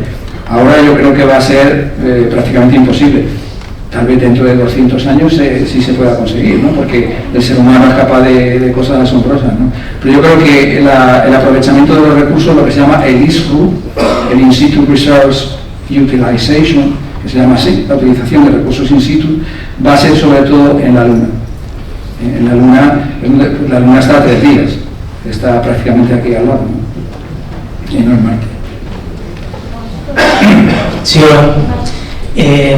Ahora yo creo que va a ser prácticamente imposible. Tal vez dentro de 200 años sí se pueda conseguir, ¿no? Porque el ser humano es capaz de cosas asombrosas, ¿no? Pero yo creo que el aprovechamiento de los recursos, lo que se llama el ISRU, el In Situ Resource Utilization, que se llama así, la utilización de recursos in situ, va a ser sobre todo en la Luna. En la Luna está a 3 días, está prácticamente aquí al lado, ¿no? Y no en Marte. Sí, hola.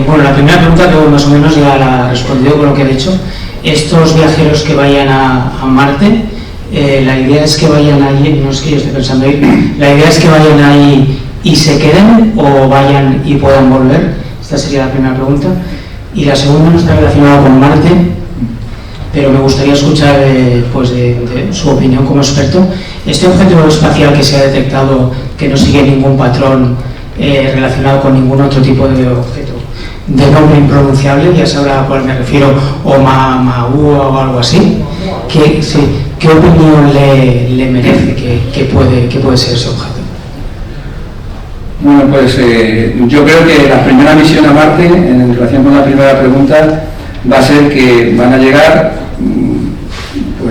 Bueno, la primera pregunta que más o menos ya la he respondido con lo que he dicho. Estos viajeros que vayan a Marte, la idea es que vayan ahí, no es que yo esté pensando ir, la idea es que vayan ahí y se queden o vayan y puedan volver. Esta sería la primera pregunta. Y la segunda no está relacionada con Marte, pero me gustaría escuchar pues de su opinión como experto. Este objeto espacial que se ha detectado, que no sigue ningún patrón relacionado con ningún otro tipo de objeto de nombre impronunciable, ya sabrá a cuál me refiero, o Maua o algo así, ¿qué opinión le merece que puede ser ese objeto? Bueno, pues yo creo que la primera misión a Marte, en relación con la primera pregunta, va a ser que van a llegar,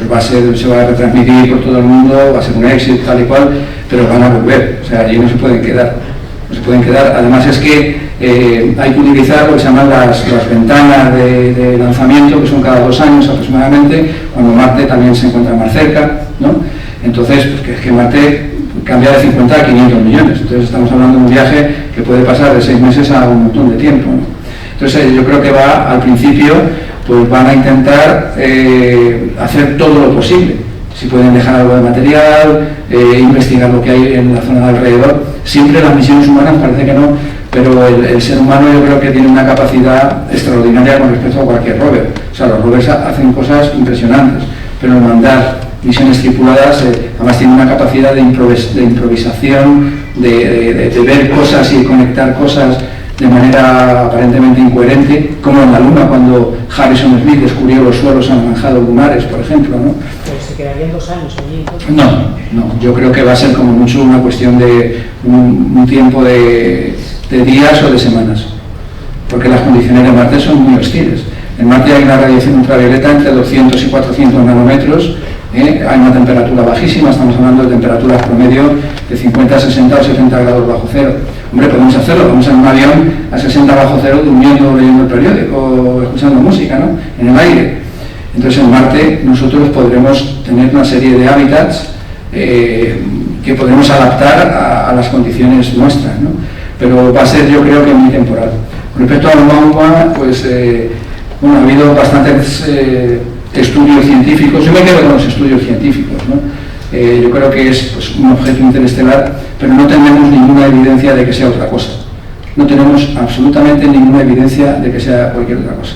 pues se va a retransmitir por todo el mundo, va a ser un éxito tal y cual, pero van a volver, o sea, allí no se pueden quedar. Además es que hay que utilizar lo que se llaman las ventanas de lanzamiento, que son cada 2 años aproximadamente, cuando Marte también se encuentra más cerca, ¿no? Entonces, pues que Marte cambia de 50 a 500 millones, entonces estamos hablando de un viaje que puede pasar de 6 meses a un montón de tiempo, ¿no? Entonces yo creo que al principio pues van a intentar hacer todo lo posible. Si pueden dejar algo de material, investigar lo que hay en la zona de alrededor. Siempre las misiones humanas parece que no, pero el ser humano yo creo que tiene una capacidad extraordinaria con respecto a cualquier rover. O sea, los rovers hacen cosas impresionantes, pero mandar misiones tripuladas además tiene una capacidad de improvisación, de ver cosas y conectar cosas de manera aparentemente incoherente, como en la Luna cuando Harrison Smith descubrió los suelos anaranjados lunares, por ejemplo, ¿no? ¿Pero se quedarían 2 años allí? No, yo creo que va a ser como mucho una cuestión de un tiempo de días o de semanas, porque las condiciones de Marte son muy hostiles. En Marte hay una radiación ultravioleta entre 200 y 400 nanómetros, hay una temperatura bajísima, estamos hablando de temperaturas promedio de 50, 60 o 70 grados bajo cero. Hombre, podemos hacerlo, vamos en un avión a 60 bajo cero durmiendo, leyendo el periódico o escuchando música, ¿no? En el aire. Entonces en Marte nosotros podremos tener una serie de hábitats que podremos adaptar a las condiciones nuestras, ¿no? Pero va a ser, yo creo que muy temporal. Con respecto a Oumuamua, pues bueno, ha habido bastantes estudios científicos. Yo me quedo con los estudios científicos, ¿no? Yo creo que es pues, un objeto interestelar, pero no tenemos ninguna evidencia de que sea otra cosa. No tenemos absolutamente ninguna evidencia de que sea cualquier otra cosa.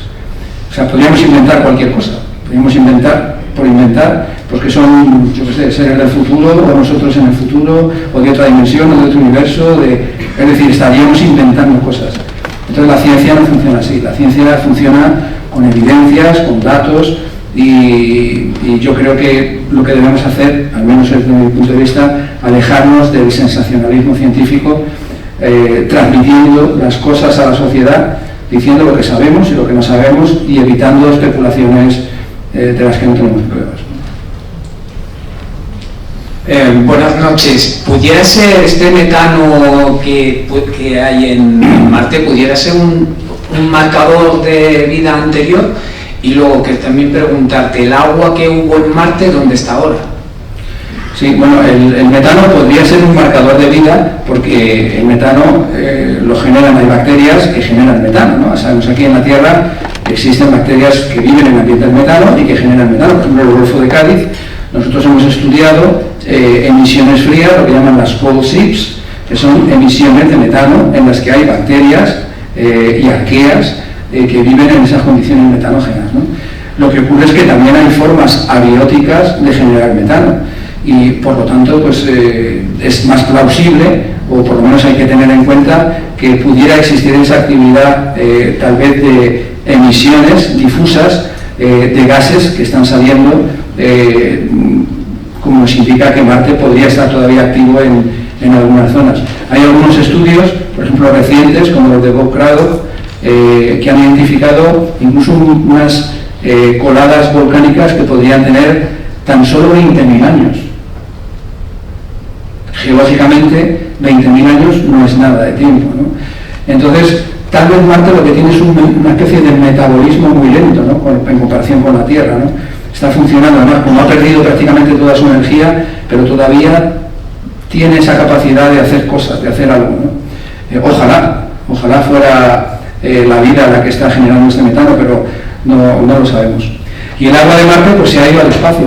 O sea, podríamos inventar cualquier cosa. Podríamos inventar por inventar, pues que son, yo qué sé, seres del futuro, o nosotros en el futuro, o de otra dimensión, o de otro universo. Es decir, estaríamos inventando cosas. Entonces la ciencia no funciona así. La ciencia funciona con evidencias, con datos, y yo creo que lo que debemos hacer, al menos desde mi punto de vista, alejarnos del sensacionalismo científico, transmitiendo las cosas a la sociedad, diciendo lo que sabemos y lo que no sabemos y evitando especulaciones de las que no tenemos pruebas. Buenas noches. ¿Pudiera ser este metano que hay en Marte, pudiera ser un marcador de vida anterior? Y luego que también preguntarte, ¿el agua que hubo en Marte dónde está ahora? Sí, bueno, el metano podría ser un marcador de vida porque el metano lo generan, hay bacterias que generan metano, ¿no? Sabemos aquí en la Tierra existen bacterias que viven en el ambiente del metano y que generan metano. Por ejemplo, en el Golfo de Cádiz nosotros hemos estudiado emisiones frías, lo que llaman las cold ships, que son emisiones de metano en las que hay bacterias y arqueas que viven en esas condiciones metanógenas, ¿no? Lo que ocurre es que también hay formas abióticas de generar metano y por lo tanto pues, es más plausible, o por lo menos hay que tener en cuenta que pudiera existir esa actividad tal vez de emisiones difusas de gases que están saliendo, como nos indica que Marte podría estar todavía activo en algunas zonas. Hay algunos estudios, por ejemplo recientes, como los de Bob Craddock, que han identificado incluso unas coladas volcánicas que podrían tener tan solo 20.000 años. Geológicamente, 20.000 años no es nada de tiempo, ¿no? Entonces, tal vez Marte lo que tiene es una especie de metabolismo muy lento, ¿no? En comparación con la Tierra, ¿no? Está funcionando, además, como ha perdido prácticamente toda su energía, pero todavía tiene esa capacidad de hacer cosas, de hacer algo, ¿no? Ojalá fuera la vida la que está generando este metano, pero no lo sabemos. Y el agua de Marte pues se ha ido al espacio.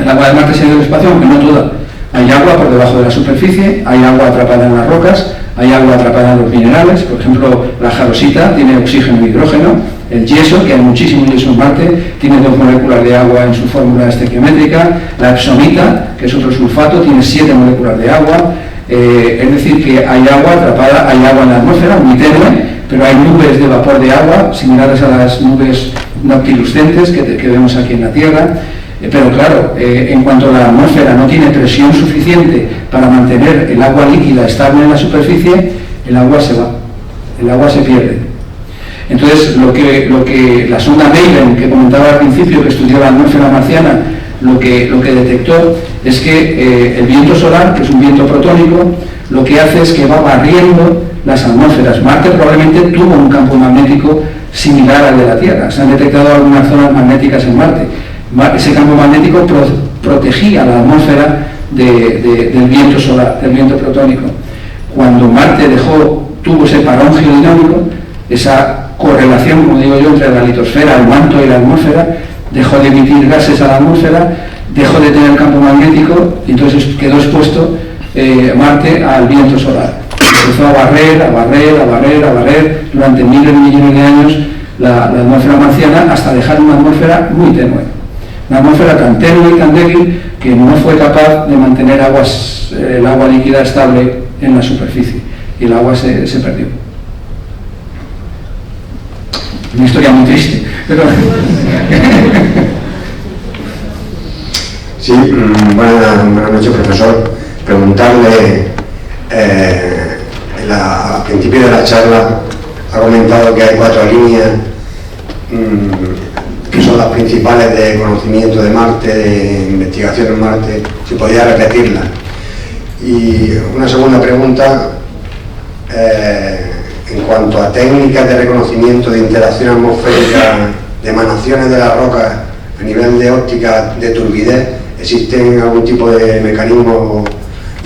El agua de Marte se ha ido al espacio, aunque no toda. Hay agua por debajo de la superficie, hay agua atrapada en las rocas, hay agua atrapada en los minerales. Por ejemplo, la jarosita tiene oxígeno e hidrógeno. El yeso, que hay muchísimo yeso en Marte, tiene 2 moléculas de agua en su fórmula estequiométrica. La epsomita, que es otro sulfato, tiene 7 moléculas de agua. Es decir, que hay agua atrapada, hay agua en la atmósfera, muy tenue, pero hay nubes de vapor de agua, similares a las nubes noctilucentes que vemos aquí en la Tierra. Pero claro, en cuanto la atmósfera no tiene presión suficiente para mantener el agua líquida estable en la superficie, el agua se va, el agua se pierde. Entonces, lo que la sonda Maven, que comentaba al principio, que estudió la atmósfera marciana, lo que detectó es que el viento solar, que es un viento protónico, lo que hace es que va barriendo las atmósferas. Marte probablemente tuvo un campo magnético similar al de la Tierra. Se han detectado algunas zonas magnéticas en Marte. Ese campo magnético protegía la atmósfera del viento solar, del viento protónico. Cuando Marte tuvo ese parón geodinámico, esa correlación, como digo yo, entre la litosfera, el manto y la atmósfera, dejó de emitir gases a la atmósfera, dejó de tener campo magnético y entonces quedó expuesto Marte al viento solar. Empezó a barrer durante miles de millones de años la atmósfera marciana hasta dejar una atmósfera muy tenue. Una atmósfera tan tenue y tan débil que no fue capaz de mantener el agua líquida estable en la superficie y el agua se perdió. Una historia muy triste, pero... Sí, buenas noches, profesor. Preguntarle, al principio de la charla ha comentado que hay 4 líneas que son las principales de conocimiento de Marte, de investigación en Marte, si podía repetirlas. Y una segunda pregunta, en cuanto a técnicas de reconocimiento de interacción atmosférica, de emanaciones de las rocas a nivel de óptica de turbidez, ¿existen algún tipo de mecanismo,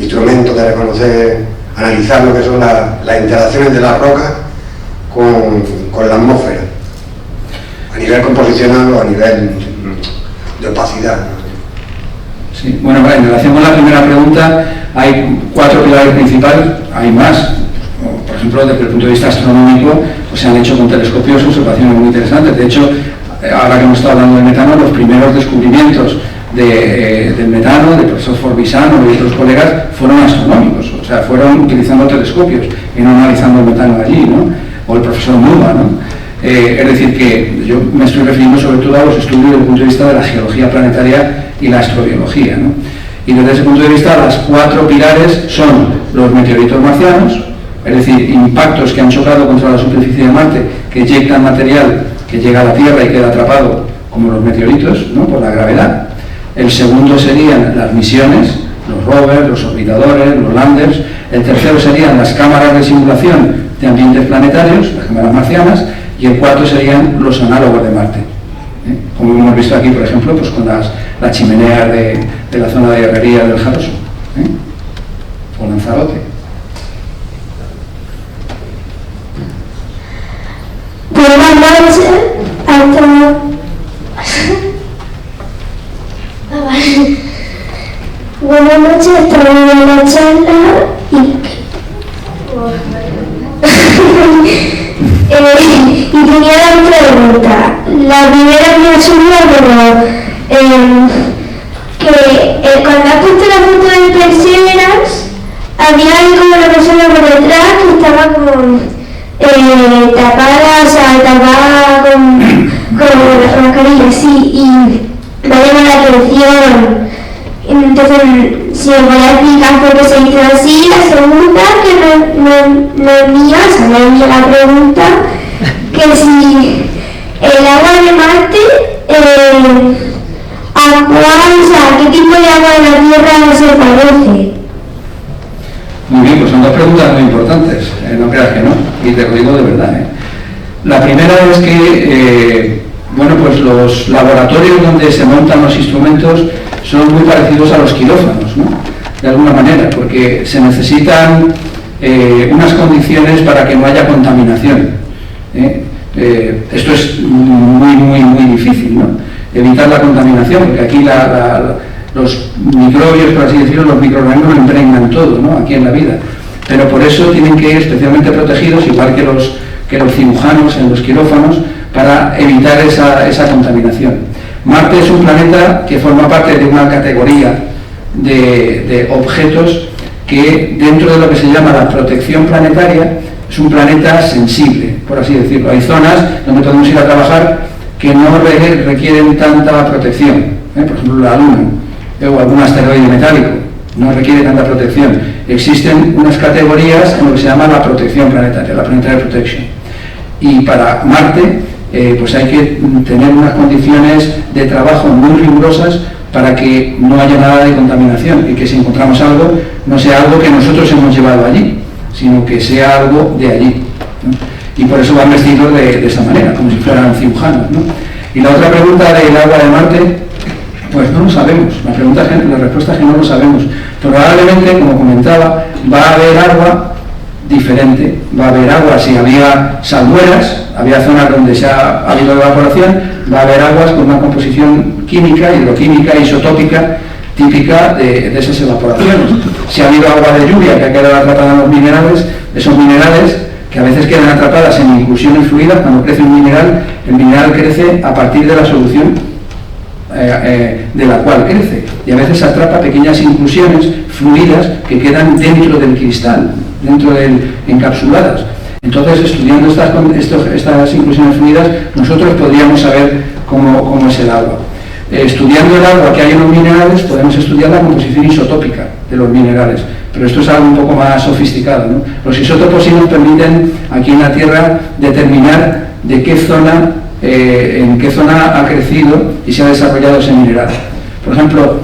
instrumentos de reconocer, analizar lo que son las interacciones de las rocas con la atmósfera? A nivel composicional o a nivel de opacidad. Sí, bueno, en relación con la primera pregunta, hay 4 pilares principales, hay más. Por ejemplo, desde el punto de vista astronómico, pues se han hecho con telescopios observaciones muy interesantes. De hecho, ahora que hemos estado hablando del metano, los primeros descubrimientos del metano, del profesor Forbisano y otros colegas, fueron astronómicos, o sea, fueron utilizando telescopios y no analizando el metano allí, ¿no? O el profesor Muba, ¿no? Es decir, que yo me estoy refiriendo sobre todo a los estudios desde el punto de vista de la geología planetaria y la astrobiología, ¿no? Y desde ese punto de vista, las 4 pilares son los meteoritos marcianos, es decir, impactos que han chocado contra la superficie de Marte, que eyectan material que llega a la Tierra y queda atrapado, como los meteoritos, ¿no?, por la gravedad. El segundo serían las misiones, los rovers, los orbitadores, los landers. El tercero serían las cámaras de simulación de ambientes planetarios, las cámaras marcianas. Y el cuarto serían los análogos de Marte, como hemos visto aquí, por ejemplo, pues con las chimeneas de la zona de herrería del Jaroso, o Lanzarote. Buenas noches a todos. Buenas noches, estamos en la charla y tenía dos preguntas. La primera me surgió, que cuando has puesto la foto de Perseverance, había como una persona por detrás que estaba como tapada, o sea, tapada con la mascarilla, sí, y me llamó la atención. Entonces, si os voy a explicar por qué se hizo así. La segunda, que no es mía, o sea, no es mía la pregunta, que si el agua de Marte, ¿a cuál, o sea, qué tipo de agua de la Tierra se parece? Muy bien, pues son dos preguntas muy importantes, no creas que no, y te lo digo de verdad. La primera es que, bueno, pues los laboratorios donde se montan los instrumentos son muy parecidos a los quirófanos, ¿no?, de alguna manera, porque se necesitan unas condiciones para que no haya contaminación. Esto es muy difícil, ¿no?, evitar la contaminación, porque aquí los microbios, por así decirlo, los microorganismos impregnan todo, ¿no?, aquí en la vida. Pero por eso tienen que ir especialmente protegidos, igual que los cirujanos en los quirófanos, para evitar esa contaminación. Marte es un planeta que forma parte de una categoría de objetos que, dentro de lo que se llama la protección planetaria, es un planeta sensible, por así decirlo. Hay zonas donde podemos ir a trabajar que no requieren tanta protección, por ejemplo la Luna, o algún asteroide metálico, no requiere tanta protección. Existen unas categorías en lo que se llama la protección planetaria, la Planetary Protection. Y para Marte, pues hay que tener unas condiciones de trabajo muy rigurosas para que no haya nada de contaminación y que si encontramos algo, no sea algo que nosotros hemos llevado allí, sino que sea algo de allí, ¿no? Y por eso van vestidos de esa manera, como si fueran cirujanos, ¿no? Y la otra pregunta del agua de Marte, pues no lo sabemos. La respuesta es que no lo sabemos. Probablemente, como comentaba, va a haber agua diferente. Va a haber agua, si había salmueras, había zonas donde ha habido evaporación, va a haber aguas con una composición química, hidroquímica, isotópica, típica de esas evaporaciones. Si ha habido agua de lluvia que ha quedado atrapada en los minerales, esos minerales que a veces quedan atrapadas en inclusiones fluidas, cuando crece un mineral, el mineral crece a partir de la solución de la cual crece, y a veces atrapa pequeñas inclusiones fluidas que quedan dentro del cristal, encapsuladas. Entonces, estudiando estas inclusiones fluidas, nosotros podríamos saber cómo es el agua. Estudiando el agua que hay en los minerales, podemos estudiar la composición isotópica de los minerales, pero esto es algo un poco más sofisticado, ¿no? Los isótopos sí nos permiten aquí en la Tierra determinar de qué zona, en qué zona ha crecido y se ha desarrollado ese mineral. Por ejemplo,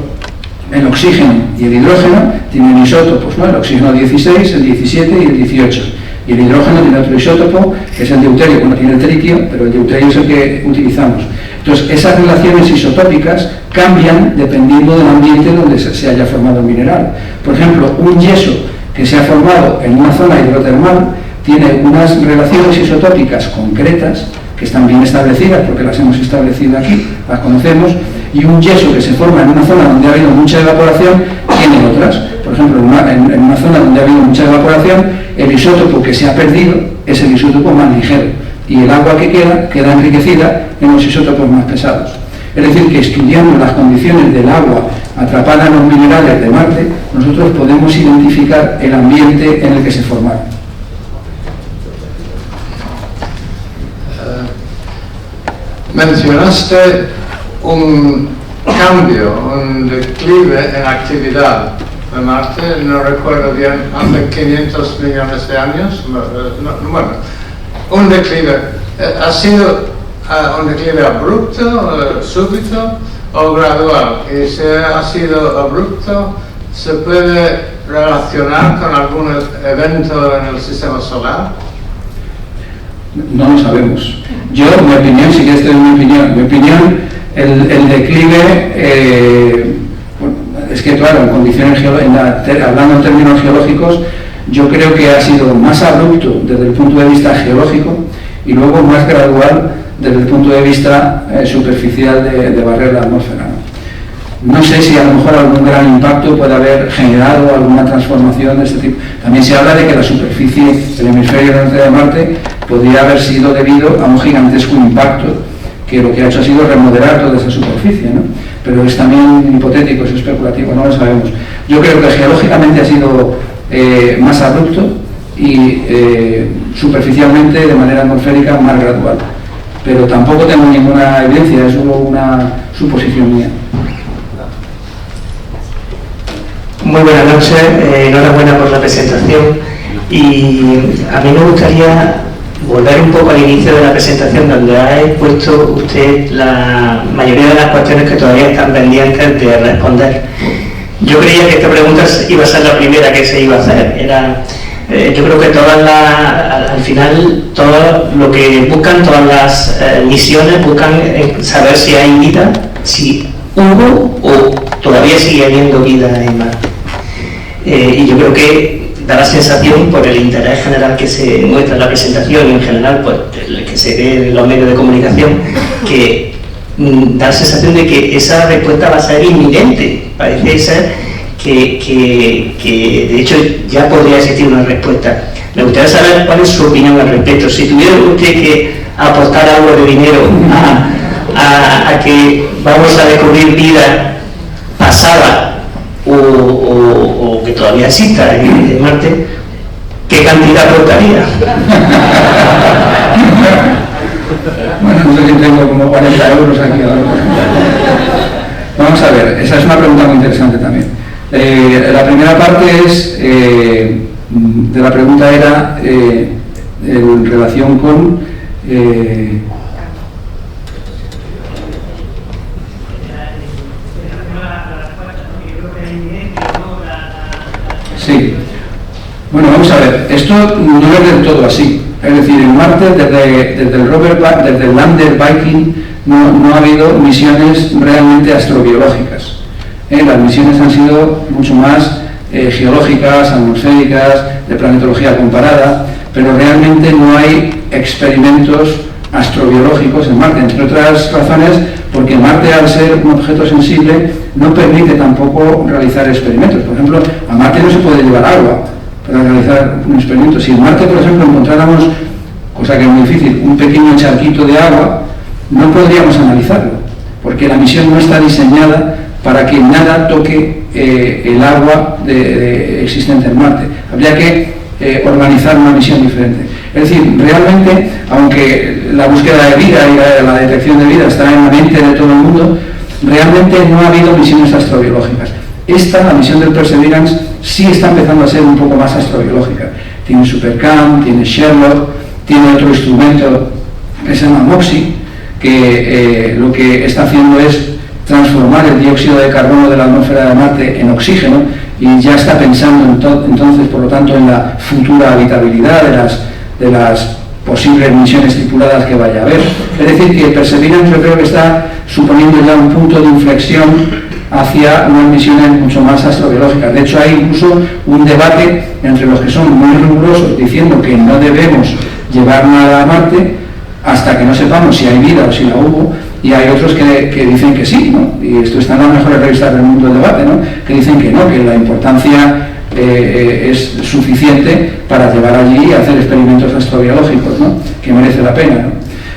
el oxígeno y el hidrógeno tienen isótopos, ¿no? El oxígeno 16, el 17 y el 18. Y el hidrógeno tiene otro isótopo, que es el deuterio, que no tiene el tritio, pero el deuterio es el que utilizamos. Entonces, esas relaciones isotópicas cambian dependiendo del ambiente donde se haya formado el mineral. Por ejemplo, un yeso que se ha formado en una zona hidrotermal tiene unas relaciones isotópicas concretas, que están bien establecidas porque las hemos establecido aquí, las conocemos, y un yeso que se forma en una zona donde ha habido mucha evaporación tiene otras. Por ejemplo, en una zona donde ha habido mucha evaporación, el isótopo que se ha perdido es el isótopo más ligero, y el agua que queda enriquecida en los isótopos más pesados. Es decir, que estudiando las condiciones del agua atrapada en los minerales de Marte, nosotros podemos identificar el ambiente en el que se formaron. mencionaste un cambio, un declive en actividad de Marte, no recuerdo bien, hace 500 millones de años, bueno, un declive. ¿Ha sido un declive abrupto, súbito o gradual? Y si ha sido abrupto, ¿se puede relacionar con algún evento en el sistema solar? No lo sabemos. Yo, mi opinión, sí que estoy en mi opinión, el declive, bueno, es que claro, en condiciones hablando en términos geológicos, yo creo que ha sido más abrupto desde el punto de vista geológico y luego más gradual desde el punto de vista superficial de barrer la atmósfera. No sé si a lo mejor algún gran impacto puede haber generado alguna transformación de este tipo. También se habla de que la superficie del hemisferio norte de Marte podría haber sido debido a un gigantesco impacto que lo que ha hecho ha sido remodelar toda esa superficie, ¿no? Pero es también hipotético, es especulativo, no lo sabemos. Yo creo que geológicamente ha sido más abrupto y superficialmente, de manera atmosférica, más gradual. Pero tampoco tengo ninguna evidencia, es solo una suposición mía. Muy buenas noches, enhorabuena por la presentación, y a mí me gustaría volver un poco al inicio de la presentación, donde ha expuesto usted la mayoría de las cuestiones que todavía están pendientes de responder. Yo creía que esta pregunta iba a ser la primera que se iba a hacer. Yo creo que al final, todo lo que buscan, todas las misiones buscan saber si hay vida, si hubo o todavía sigue habiendo vida en Marte. Y yo creo que da la sensación, por el interés general que se muestra en la presentación y en general pues, el que se ve en los medios de comunicación, que da la sensación de que esa respuesta va a ser inminente. Parece ser que de hecho ya podría existir una respuesta. Me gustaría saber cuál es su opinión al respecto. Si tuviera usted que aportar algo de dinero a que vamos a descubrir vida pasada o que todavía exista en Marte, ¿qué cantidad aportaría? Bueno, no sé si tengo como 40 euros aquí ahora. Vamos a ver, esa es una pregunta muy interesante también. La primera parte es, de la pregunta era en relación con sí. Bueno, vamos a ver, esto no es del todo así. Es decir, en Marte, desde el Lander Viking, no ha habido misiones realmente astrobiológicas. Las misiones han sido mucho más geológicas, atmosféricas, de planetología comparada, pero realmente no hay experimentos astrobiológicos en Marte, entre otras razones porque Marte, al ser un objeto sensible, no permite tampoco realizar experimentos. Por ejemplo, a Marte no se puede llevar agua para realizar un experimento. Si en Marte, por ejemplo, encontráramos, cosa que es muy difícil, un pequeño charquito de agua, no podríamos analizarlo, porque la misión no está diseñada para que nada toque el agua existente en Marte. Habría que organizar una misión diferente. Es decir, realmente, aunque la búsqueda de vida y la detección de vida está en la mente de todo el mundo, realmente no ha habido misiones astrobiológicas. La misión del Perseverance, sí está empezando a ser un poco más astrobiológica. Tiene SuperCam, tiene Sherlock, tiene otro instrumento que se llama MOXIE, que lo que está haciendo es transformar el dióxido de carbono de la atmósfera de Marte en oxígeno, y ya está pensando entonces, por lo tanto, en la futura habitabilidad de las posibles misiones tripuladas que vaya a haber. Es decir, que Perseverance yo creo que está suponiendo ya un punto de inflexión hacia unas misiones mucho más astrobiológicas. De hecho, hay incluso un debate entre los que son muy rigurosos diciendo que no debemos llevar nada a Marte hasta que no sepamos si hay vida o si la hubo, y hay otros que dicen que sí, ¿no? Y esto está en las mejores revistas del mundo del debate, ¿no? Que dicen que no, que la importancia es suficiente para llevar allí y hacer experimentos astrobiológicos, ¿no? Que merece la pena, ¿no?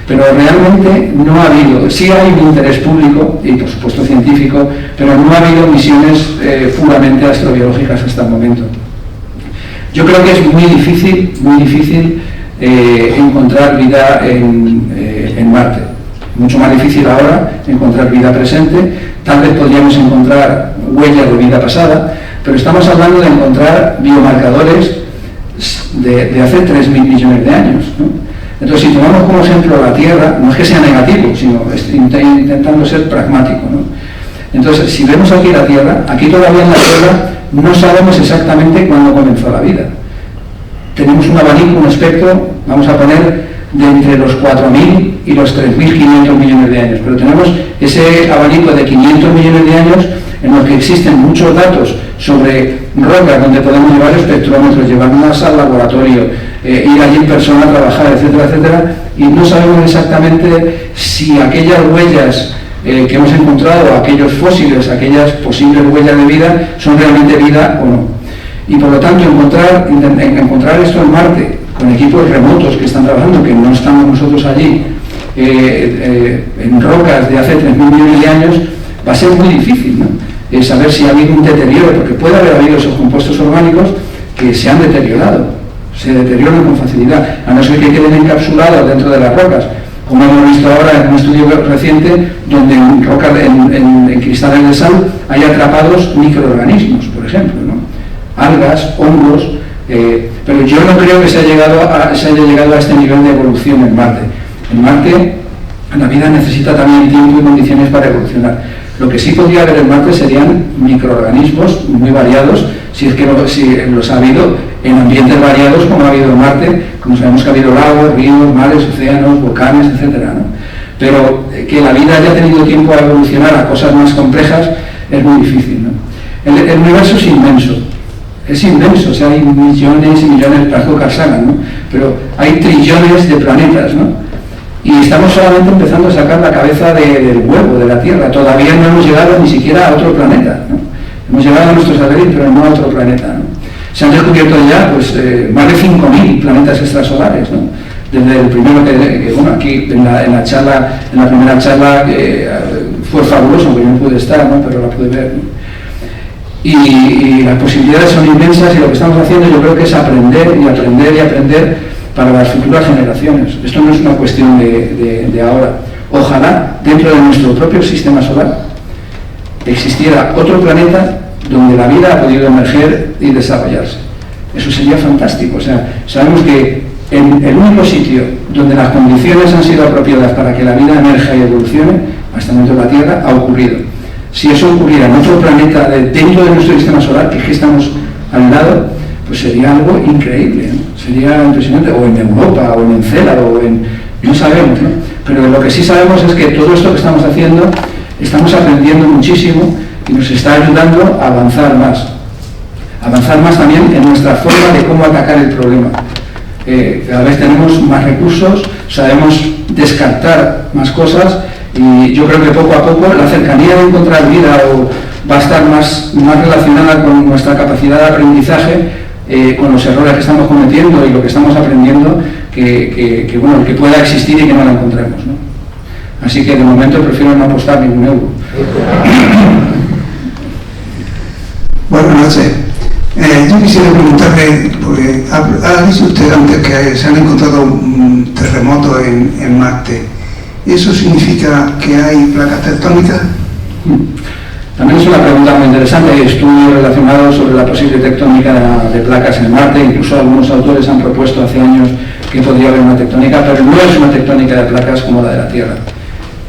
Pero realmente no ha habido, sí hay un interés público y por supuesto científico, pero no ha habido misiones puramente astrobiológicas hasta el momento. Yo creo que es muy difícil encontrar vida en Marte. mucho más difícil ahora encontrar vida presente, tal vez podríamos encontrar huellas de vida pasada, pero estamos hablando de encontrar biomarcadores de hace 3.000 millones de años, ¿no? Entonces, si tomamos como ejemplo la Tierra, no es que sea negativo, sino intentando ser pragmático, ¿no? Entonces, si vemos aquí la Tierra, aquí todavía en la Tierra no sabemos exactamente cuándo comenzó la vida. Tenemos un abanico, un espectro, vamos a poner, de entre los 4.000 y los 3.500 millones de años, pero tenemos ese abanico de 500 millones de años en los que existen muchos datos sobre rocas donde podemos llevar espectrómetros, llevarlas al laboratorio, ir allí en persona a trabajar, etcétera, etcétera, y no sabemos exactamente si aquellas huellas que hemos encontrado, aquellos fósiles, aquellas posibles huellas de vida, son realmente vida o no. Y por lo tanto, encontrar esto en Marte, con equipos remotos que están trabajando, que no estamos nosotros allí, en rocas de hace 3.000 millones de años, va a ser muy difícil, ¿no? Saber si ha habido un deterioro, porque puede haber habido esos compuestos orgánicos que se han deteriorado, se deterioran con facilidad, a no ser que queden encapsulados dentro de las rocas, como hemos visto ahora en un estudio reciente, donde en rocas, en cristales de sal, hay atrapados microorganismos, por ejemplo, ¿no? Algas, hongos, pero yo no creo que se haya llegado a este nivel de evolución en Marte. En Marte, la vida necesita también tiempo y condiciones para evolucionar. Lo que sí podría haber en Marte serían microorganismos muy variados, si los ha habido en ambientes variados como ha habido en Marte, como sabemos que ha habido lagos, ríos, mares, océanos, volcanes, etcétera, ¿no? Pero que la vida haya tenido tiempo a evolucionar a cosas más complejas es muy difícil, ¿no? El universo es inmenso, o sea, hay millones y millones, parece Carl Sagan, ¿no? Pero hay trillones de planetas, ¿no? Y estamos solamente empezando a sacar la cabeza del huevo, de la Tierra. Todavía no hemos llegado ni siquiera a otro planeta, ¿no? Hemos llegado a nuestro satélite, pero no a otro planeta, ¿no? Se han descubierto ya pues, más de 5.000 planetas extrasolares, ¿no? Desde el primero que bueno, aquí en la primera charla fue fabuloso, porque yo no pude estar, ¿no? Pero la pude ver, ¿no? Y las posibilidades son inmensas, y lo que estamos haciendo yo creo que es aprender y aprender y aprender para las futuras generaciones. Esto no es una cuestión de ahora. Ojalá dentro de nuestro propio sistema solar existiera otro planeta donde la vida ha podido emerger y desarrollarse. Eso sería fantástico. O sea, sabemos que en el único sitio donde las condiciones han sido apropiadas para que la vida emerja y evolucione, hasta dentro de la Tierra, ha ocurrido. Si eso ocurriera en otro planeta dentro de nuestro sistema solar, que es que estamos al lado, pues sería algo increíble, ¿no? Sería impresionante, o en Europa, o en Encélado, no sabemos, ¿no? Pero lo que sí sabemos es que todo esto que estamos haciendo, estamos aprendiendo muchísimo y nos está ayudando a avanzar más también en nuestra forma de cómo atacar el problema. Cada vez tenemos más recursos, sabemos descartar más cosas, y yo creo que poco a poco la cercanía de encontrar vida va a estar más relacionada con nuestra capacidad de aprendizaje, con los errores que estamos cometiendo y lo que estamos aprendiendo, bueno, que pueda existir y que no la encontremos, ¿no? Así que de momento prefiero no apostar ningún euro. Buenas noches. Yo quisiera preguntarle, porque ha dicho usted antes que se han encontrado terremotos en Marte. ¿Eso significa que hay placas tectónicas? También es una pregunta muy interesante. Hay estudios relacionados sobre la posible tectónica de placas en Marte. Incluso algunos autores han propuesto hace años que podría haber una tectónica, pero no es una tectónica de placas como la de la Tierra.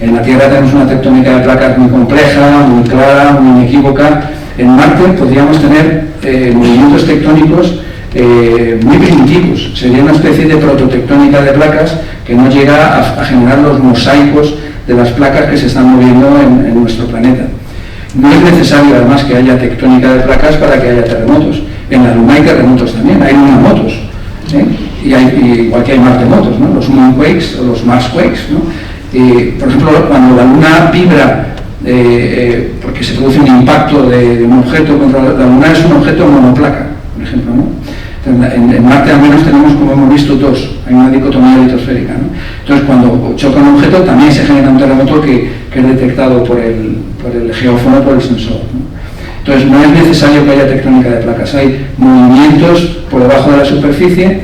En la Tierra tenemos una tectónica de placas muy compleja, muy clara, muy inequívoca. En Marte podríamos tener movimientos tectónicos muy primitivos. Sería una especie de prototectónica de placas que no llega a generar los mosaicos de las placas que se están moviendo en nuestro planeta. No es necesario además que haya tectónica de placas para que haya terremotos. En la Luna hay terremotos también, hay lunamotos, y igual que hay martemotos, ¿no? Los moonquakes o los marsquakes, ¿no? Por ejemplo, cuando la Luna vibra porque se produce un impacto de un objeto contra la Luna, es un objeto monoplaca, por ejemplo, ¿no? En Marte al menos tenemos, como hemos visto, dos, hay una dicotomía litosférica, ¿no? Entonces cuando choca un objeto también se genera un terremoto que es detectado por el geófono, por el sensor, ¿no? Entonces no es necesario que haya tectónica de placas, hay movimientos por debajo de la superficie,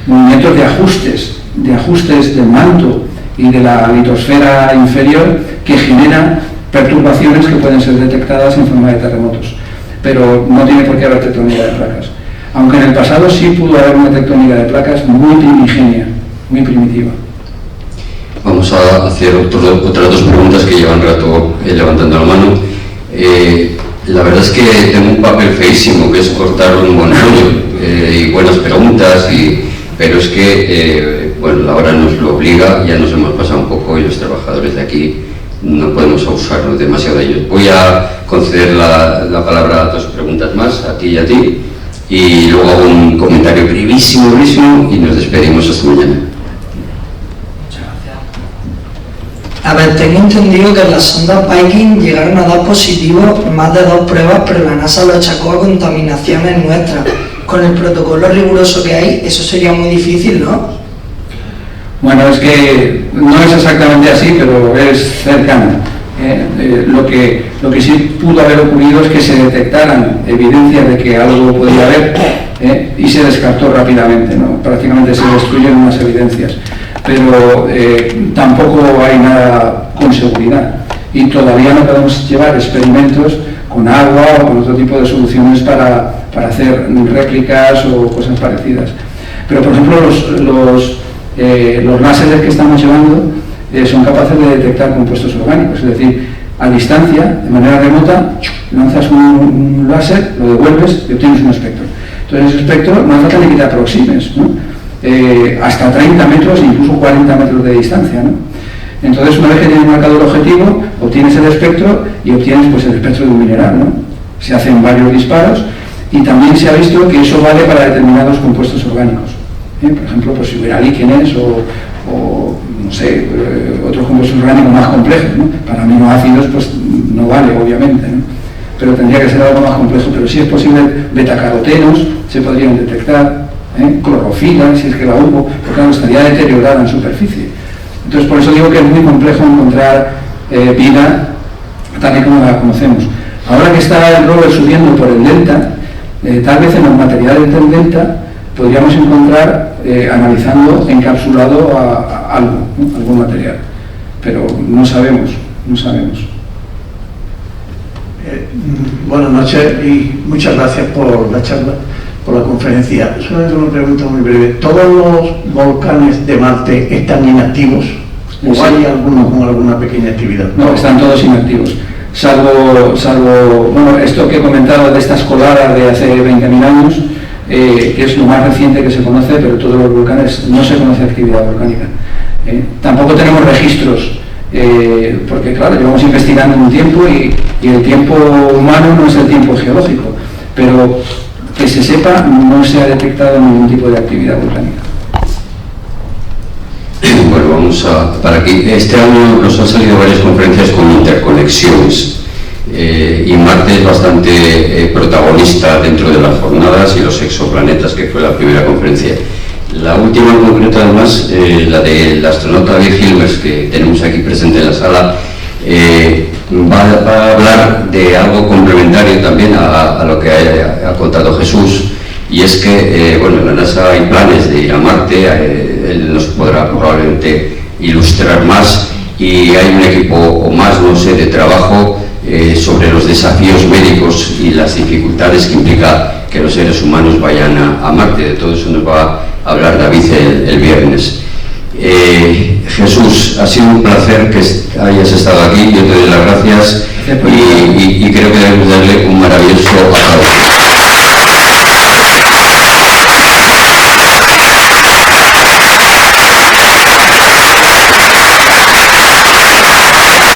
movimientos de ajustes del manto y de la litosfera inferior que genera perturbaciones que pueden ser detectadas en forma de terremotos. Pero no tiene por qué haber tectónica de placas. Aunque en el pasado sí pudo haber una tectónica de placas muy primigenia, muy primitiva. Vamos a hacer otras dos preguntas que llevan rato levantando la mano. La verdad es que tengo un papel feísimo, que es cortar un buen rollo y buenas preguntas, pero es que bueno, la hora nos lo obliga, ya nos hemos pasado un poco y los trabajadores de aquí no podemos abusarnos demasiado de ellos. Voy a conceder la palabra a dos preguntas más, a ti y a ti, y luego hago un comentario brevísimo y nos despedimos hasta mañana. A ver, tengo entendido que las sondas Viking llegaron a dar positivo más de 2 pruebas, pero la NASA lo achacó a contaminaciones nuestras. Con el protocolo riguroso que hay, eso sería muy difícil, ¿no? Bueno, es que no es exactamente así, pero es cercano. Lo que sí pudo haber ocurrido es que se detectaran evidencias de que algo podía haber y se descartó rápidamente, ¿no? Prácticamente se destruyen unas evidencias. Pero tampoco hay nada con seguridad y todavía no podemos llevar experimentos con agua o con otro tipo de soluciones para hacer réplicas o cosas parecidas. Pero por ejemplo los láseres que estamos llevando son capaces de detectar compuestos orgánicos, es decir, a distancia, de manera remota, lanzas un láser, lo devuelves y obtienes un espectro. Entonces ese espectro no hace falta ni que te aproximes, ¿no? Hasta 30 metros, incluso 40 metros de distancia, ¿no? Entonces, una vez que tienes marcado el objetivo, obtienes el espectro y obtienes pues, el espectro de un mineral, ¿no? Se hacen varios disparos y también se ha visto que eso vale para determinados compuestos orgánicos. Por ejemplo, pues, si hubiera líquenes o no sé, otros compuestos orgánicos más complejos, ¿no? Para aminoácidos, pues no vale, obviamente, ¿no? Pero tendría que ser algo más complejo. Pero sí es posible, betacarotenos se podrían detectar. Clorofila, si es que la hubo, porque claro, estaría deteriorada en superficie. Entonces, por eso digo que es muy complejo encontrar vida tal y como la conocemos. Ahora que está el rover subiendo por el delta, tal vez en los materiales del delta podríamos encontrar, analizando, encapsulado a algo, ¿no? Algún material. Pero no sabemos. Buenas noches y muchas gracias por la charla, por la conferencia. Solamente una pregunta muy breve. ¿Todos los volcanes de Marte están inactivos? ¿O sí hay algunos con alguna pequeña actividad? No, están todos inactivos. Salvo bueno, esto que he comentado de estas coladas de hace 20.000 años, que es lo más reciente que se conoce, pero todos los volcanes no se conoce actividad volcánica. Tampoco tenemos registros, porque claro, llevamos investigando un tiempo y el tiempo humano no es el tiempo geológico, pero que se sepa, no se ha detectado ningún tipo de actividad volcánica. Bueno, vamos para aquí. Este año nos han salido varias conferencias con interconexiones y Marte es bastante protagonista dentro de las jornadas y los exoplanetas, que fue la primera conferencia. La última en concreto, además, la del astronauta David Hilmers, que tenemos aquí presente en la sala, va a hablar de algo complementario también a lo que ha contado Jesús, y es que bueno, en la NASA hay planes de ir a Marte, él nos podrá probablemente ilustrar más, y hay un equipo o más, no sé, de trabajo sobre los desafíos médicos y las dificultades que implica que los seres humanos vayan a Marte. De todo eso nos va a hablar David el viernes. Jesús, ha sido un placer que hayas estado aquí, yo te doy las gracias y creo que debemos darle un maravilloso aplauso.